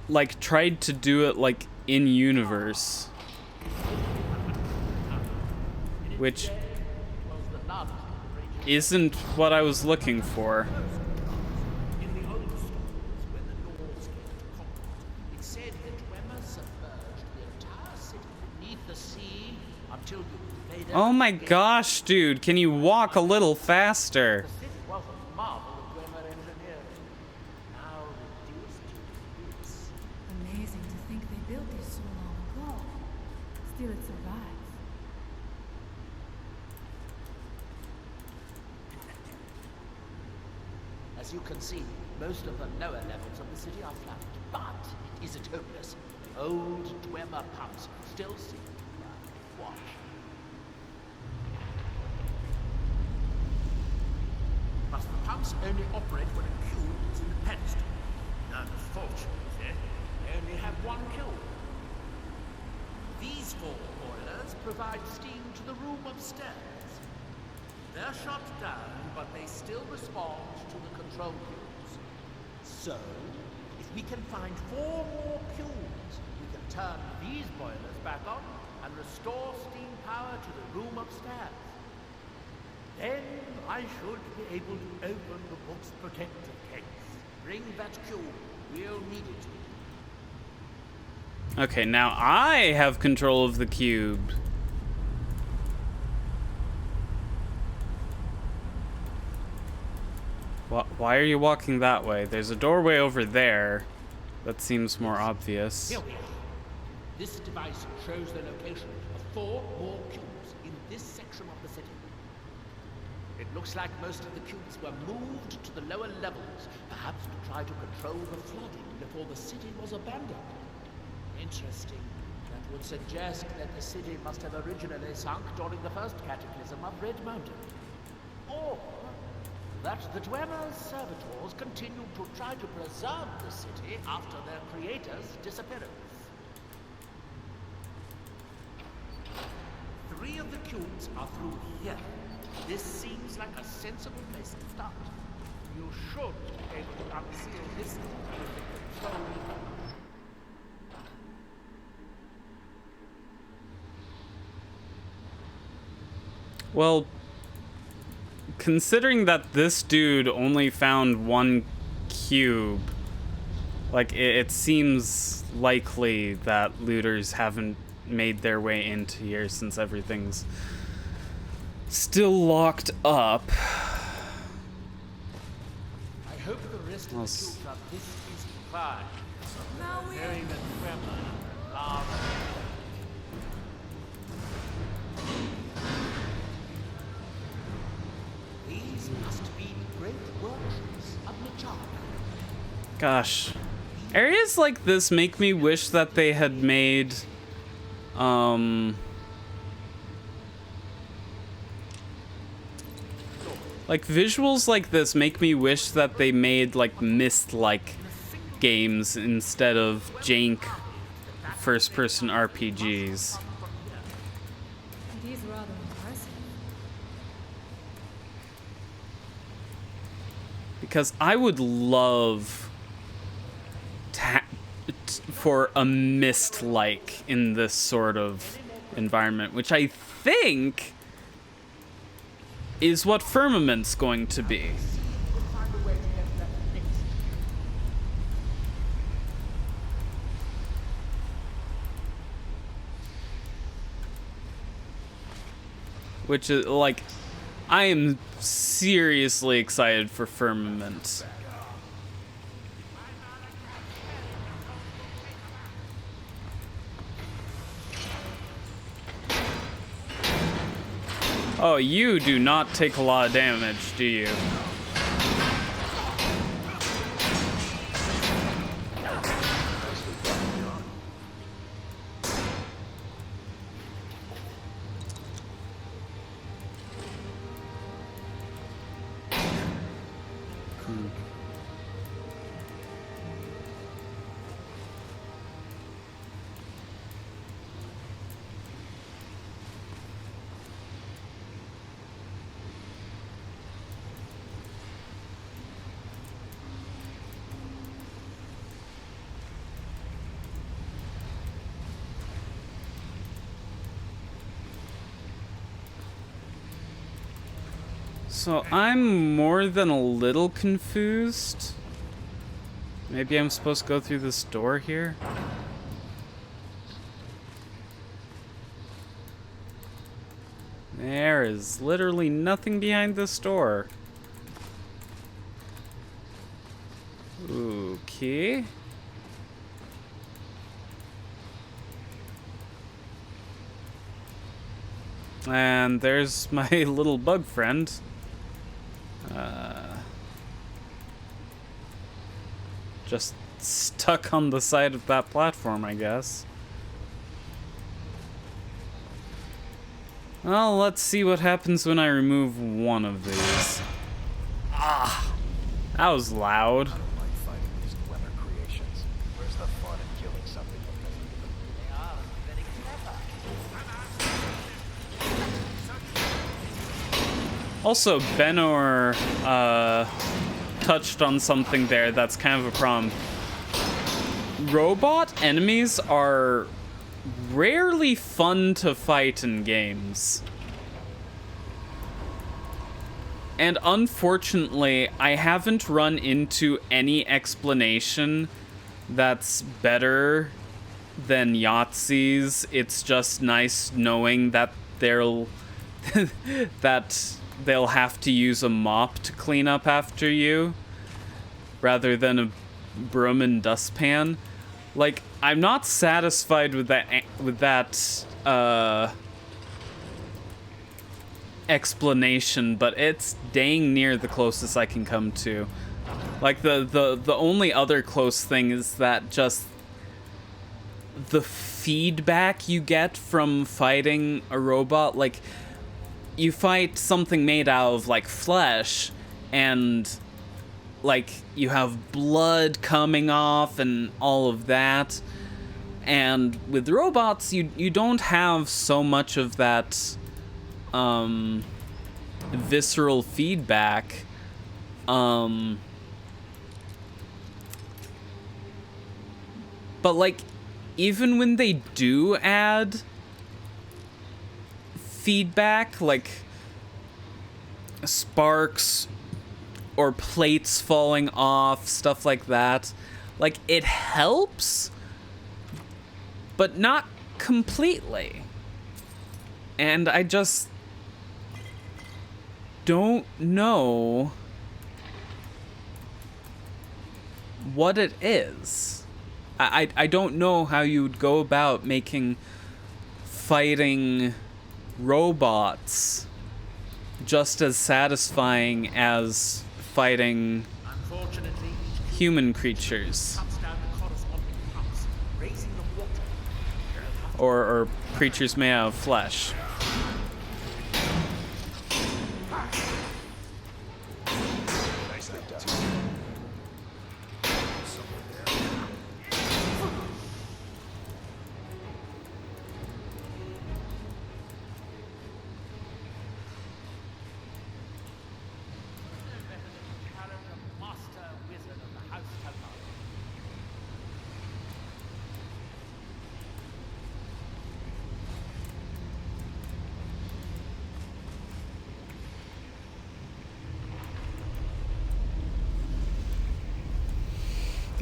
like tried to do it like in universe, which isn't what I was looking for. In the old stories, when the Nords came to conquer until you invaded. Oh my gosh, dude, can you walk a little faster? The city was a marvel of Dwemer engineering. Now reduced to bits. Amazing to think they built this so long ago. Still, it survives. As you can see, most of the lower levels of the city are flooded, but it isn't hopeless. Old Dwemer pumps still seem to run. Watch. But the pumps only operate when a cube is in the pedestal. Unfortunately, they only have one cube. These 4 boilers provide steam to the room upstairs. They're shut down, but they still respond to the control cubes. So, if we can find 4 more cubes, we can turn these boilers back on and restore steam power to the room upstairs. Then I should be able to open the book's protective case. Bring that cube. We'll need it. Okay, now I have control of the cube. Why are you walking that way? There's a doorway over there. That seems more obvious. Here we are. This device shows the location of 4 more cubes in this section of the city. It looks like most of the cubes were moved to the lower levels, perhaps to try to control the flooding before the city was abandoned. Interesting. That would suggest that the city must have originally sunk during the first cataclysm of Red Mountain. Or that the Dwemer's servitors continued to try to preserve the city after their creator's disappearance. 3 of the cubes are through here. This seems like a sensible place to start. You should be able to unseal this with the control lever. Well, considering that this dude only found 1 cube, like, it seems likely that looters haven't made their way into here since everything's still locked up. I hope the rest of the cubes are this easy to find. Now we Very good Dwemer. Lava. These must be the great workshops of Nachar. Gosh. Areas like this make me wish that they had made, like, visuals like this make me wish that they made, like, Myst-like games instead of jank first-person RPGs. It is rather impressive. Because I would love for a Myst-like in this sort of environment, which I think is what Firmament's going to be. Which is, like, I am seriously excited for Firmament. Oh, you do not take a lot of damage, do you? So I'm more than a little confused. Maybe I'm supposed to go through this door here? There is literally nothing behind this door. Okay. And there's my little bug friend. Just stuck on the side of that platform, I guess. Well, let's see what happens when I remove one of these. Ah! That was loud. I don't like fighting these weather creations. Where's the fun in killing something because of them? They are very clever. Also, Benor touched on something there that's kind of a problem. Robot enemies are rarely fun to fight in games. And unfortunately, I haven't run into any explanation that's better than Yahtzee's. It's just nice knowing that they'll have to use a mop to clean up after you rather than a broom and dustpan. Like, I'm not satisfied with that explanation, but it's dang near the closest I can come to. Like, the only other close thing is that just the feedback you get from fighting a robot. Like, you fight something made out of, like, flesh, and like, you have blood coming off and all of that. And with robots, you don't have so much of that visceral feedback. But like, even when they do add feedback, like sparks or plates falling off, stuff like that, like, it helps, but not completely. And I just don't know what it is. I don't know how you'd go about making fighting robots just as satisfying as fighting human creatures. Or creatures made out of flesh.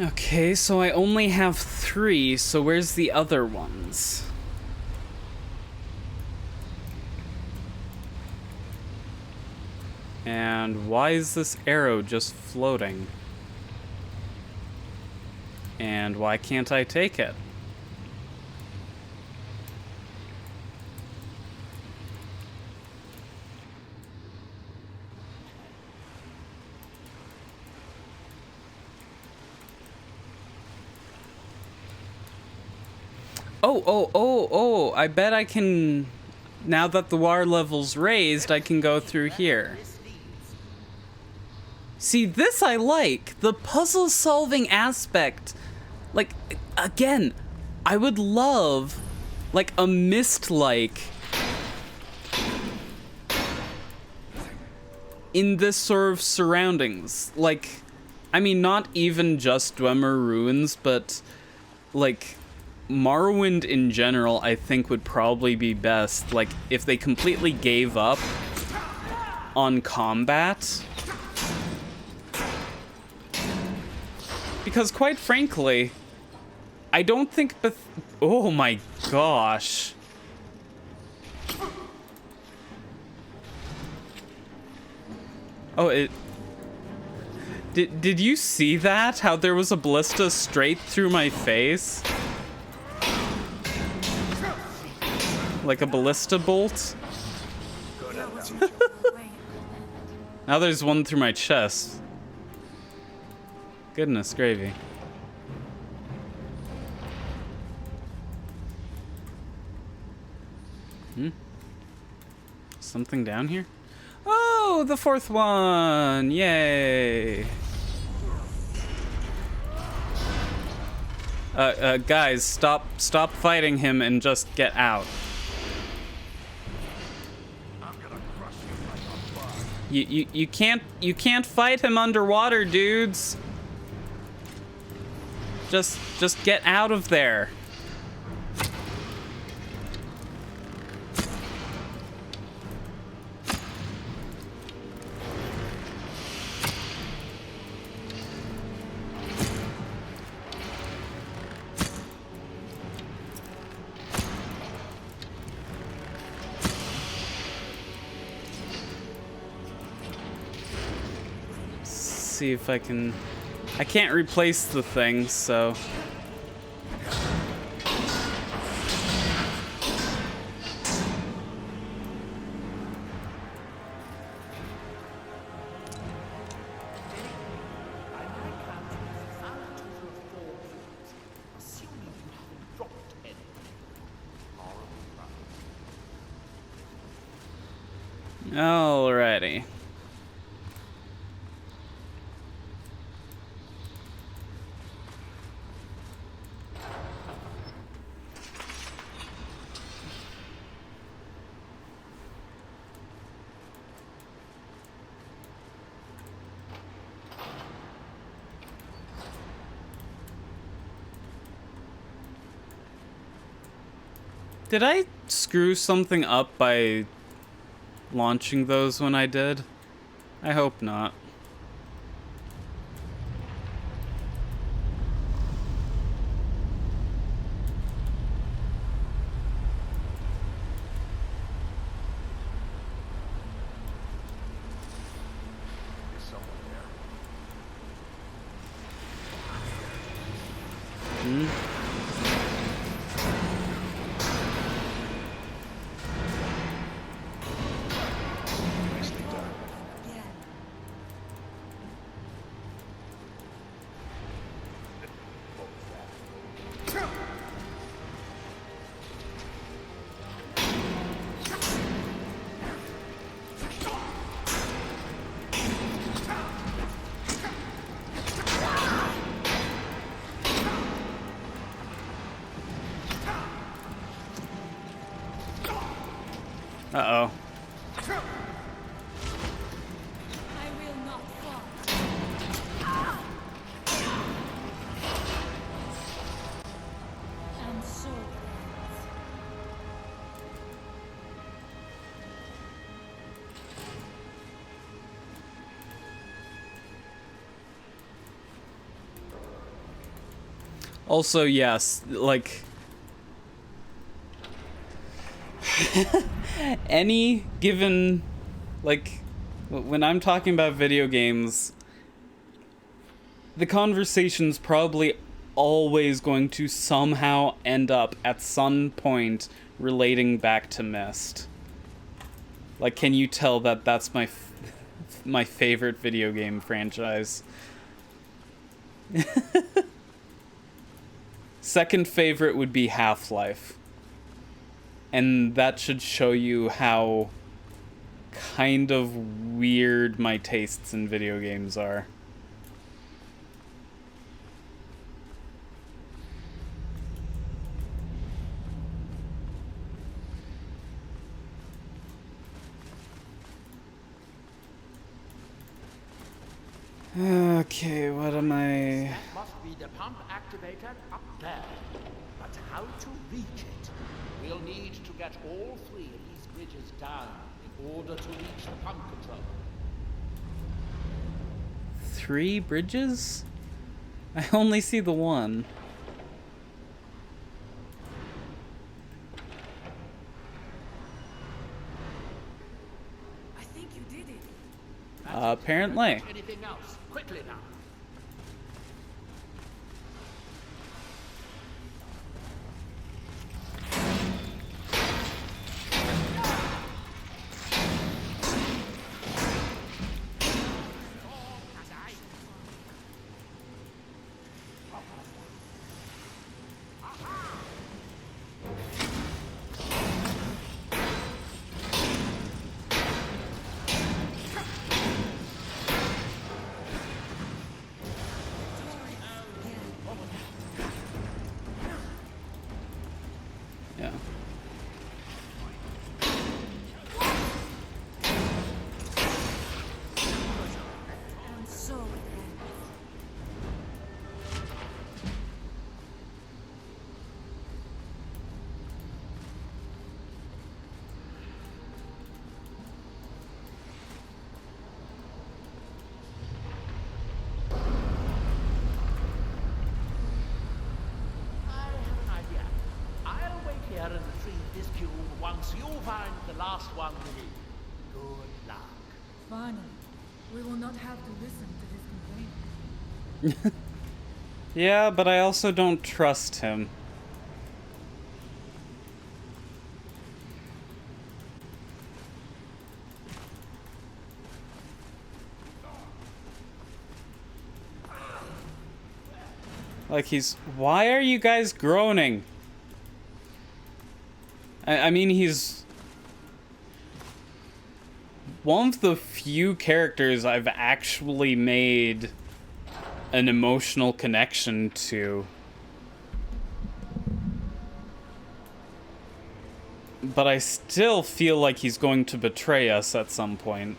Okay, so I only have 3, so where's the other ones? And why is this arrow just floating? And why can't I take it? Oh, I bet I can, now that the water level's raised, I can go through here. See, this I like, the puzzle-solving aspect. Like, again, I would love, like, a Mist-like in this sort of surroundings. Like, I mean, not even just Dwemer Ruins, but, like, Morrowind in general, I think, would probably be best, like, if they completely gave up on combat. Because, quite frankly, I don't think oh my gosh. Oh, it... Did you see that? How there was a ballista straight through my face? Like a ballista bolt? Now there's one through my chest. Goodness gravy. Something down here? Oh, the fourth one! Yay! Guys, stop fighting him and just get out. You can't fight him underwater, dudes. Just get out of there. See if I can... I can't replace the thing, so... Alrighty. Did I screw something up by launching those when I did? I hope not. Uh-oh. I will not fall. And so it ends. Also, yes, like... any given, like, when I'm talking about video games, the conversation's probably always going to somehow end up at some point relating back to Myst. Like, can you tell that that's my favorite video game franchise? Second favorite would be Half-Life. And that should show you how kind of weird my tastes in video games are. Okay, what am I... Must be the pump activator up there. But how to reach it? We'll need to get all three of these bridges down in order to reach the pump control. 3 bridges? I only see the one. I think you did it. Apparently. Anything else? Quickly now. Yeah. And so it ends. I have an idea. I'll wait here and retrieve this cube once you find the last one we need. Good luck. Finally, we will not have to listen to his complaints. Yeah, but I also don't trust him. Like why are you guys groaning? I mean, he's one of the few characters I've actually made an emotional connection to. But I still feel like he's going to betray us at some point.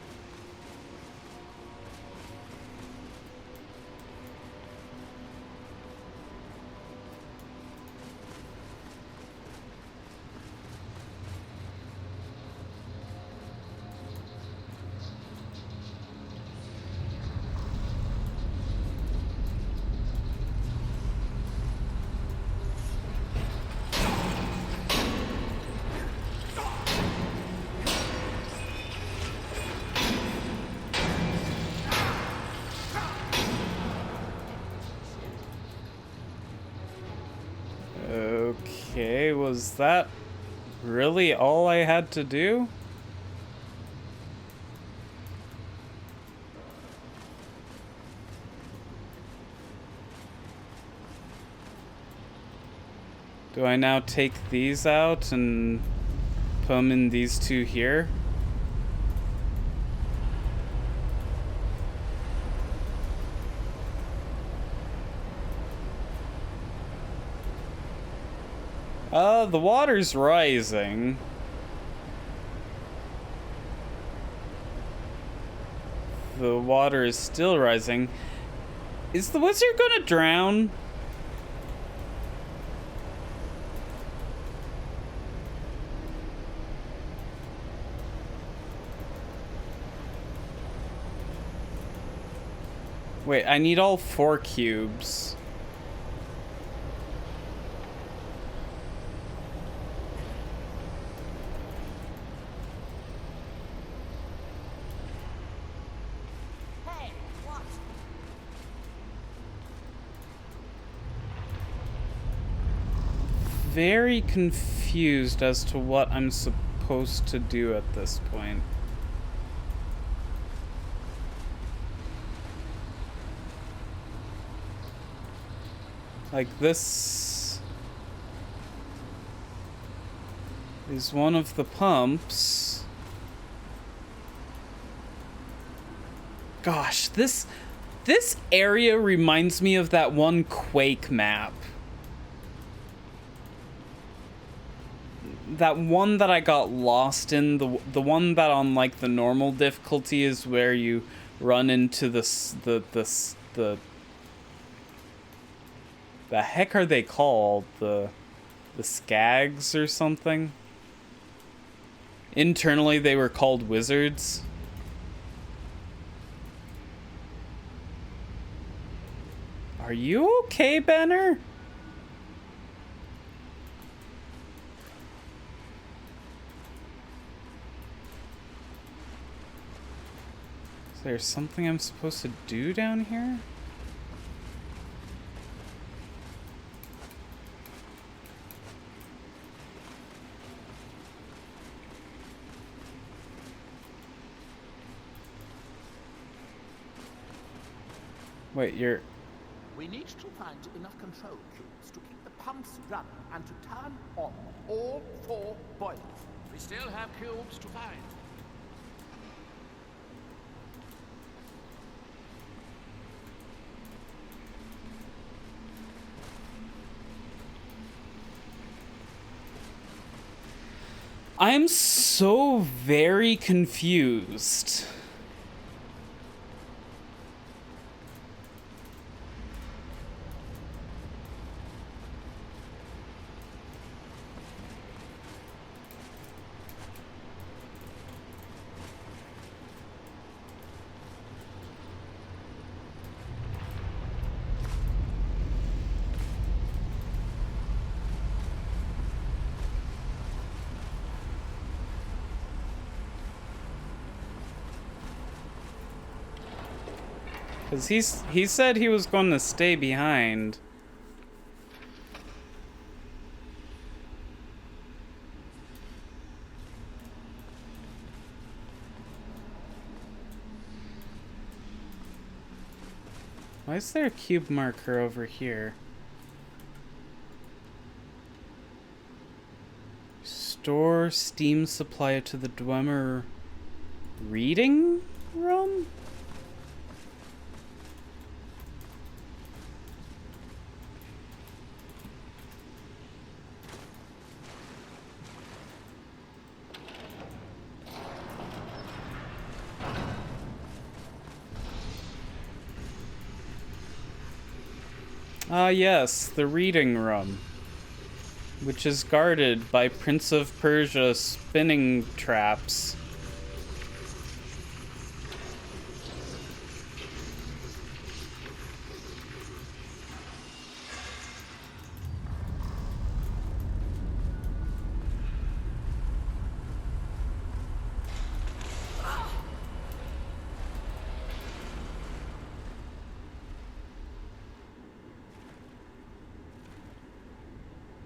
Okay, was that really all I had to do? Do I now take these out and put them in these two here? The water's rising. The water is still rising. Is the wizard gonna drown? Wait, I need all 4 cubes. Very confused as to what I'm supposed to do at this point. Like, this is one of the pumps. Gosh, this area reminds me of that one Quake map. That one that I got lost in, the one that on like the normal difficulty is where you run into the heck are they called? The skags or something? Internally they were called wizards. Are you okay, Benner? Is there something I'm supposed to do down here? Wait, you're... We need to find enough control cubes to keep the pumps running and to turn on all 4 boilers. We still have cubes to find. I'm so very confused. Because he said he was going to stay behind. Why is there a cube marker over here? Store steam supply to the Dwemer reading room? Ah, yes, the reading room, which is guarded by Prince of Persia spinning traps.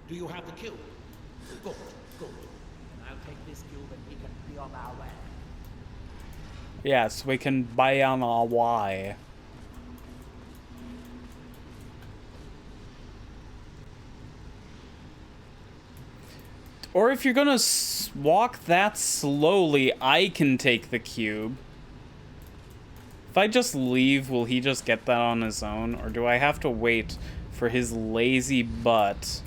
Do you have the cube? Good, good. Then I'll take this cube and we can be on our way. Yes, we can buy on our way. Or if you're gonna walk that slowly, I can take the cube. If I just leave, will he just get that on his own? Or do I have to wait for his lazy butt?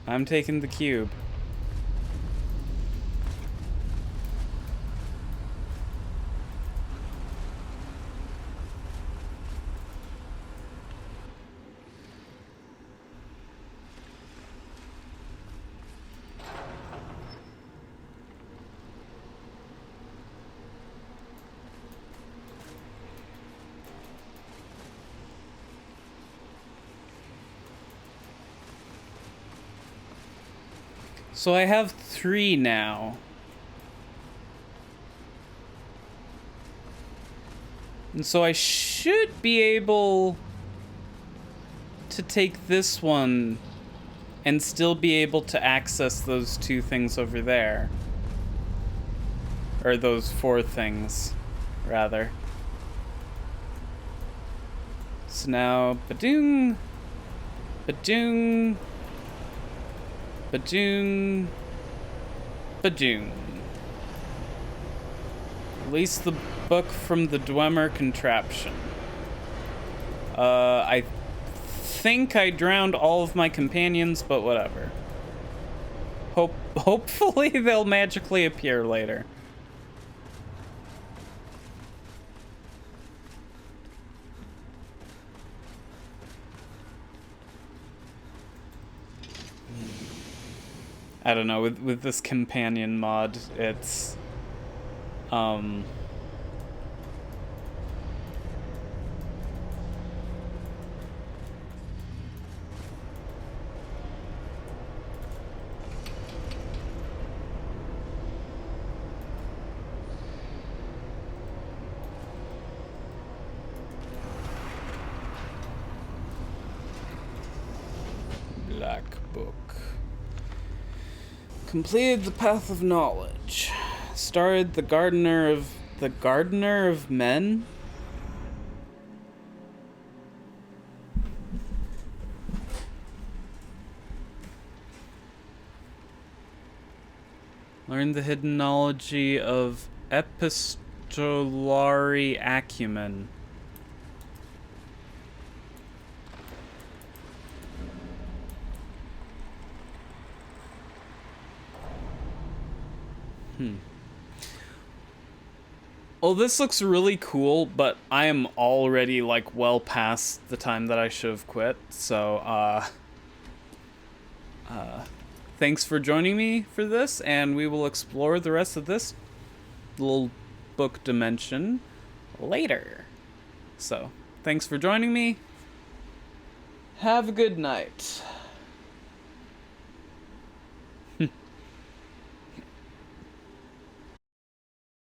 I'm taking the cube. So I have 3 now. And so I should be able to take this one and still be able to access those 2 things over there. Or those 4 things, rather. So now, ba-doong, ba-doong, ba-doong, ba-doong. Release the book from the Dwemer contraption. I think I drowned all of my companions, but whatever. Hopefully they'll magically appear later. I don't know, with this companion mod, it's Black Book. Completed the Path of Knowledge. Started the Gardener of Men? Learned the hidden knowledge of epistolary acumen. Well, this looks really cool, but I am already, like, well past the time that I should have quit, so, thanks for joining me for this, and we will explore the rest of this little book dimension later. So, thanks for joining me. Have a good night.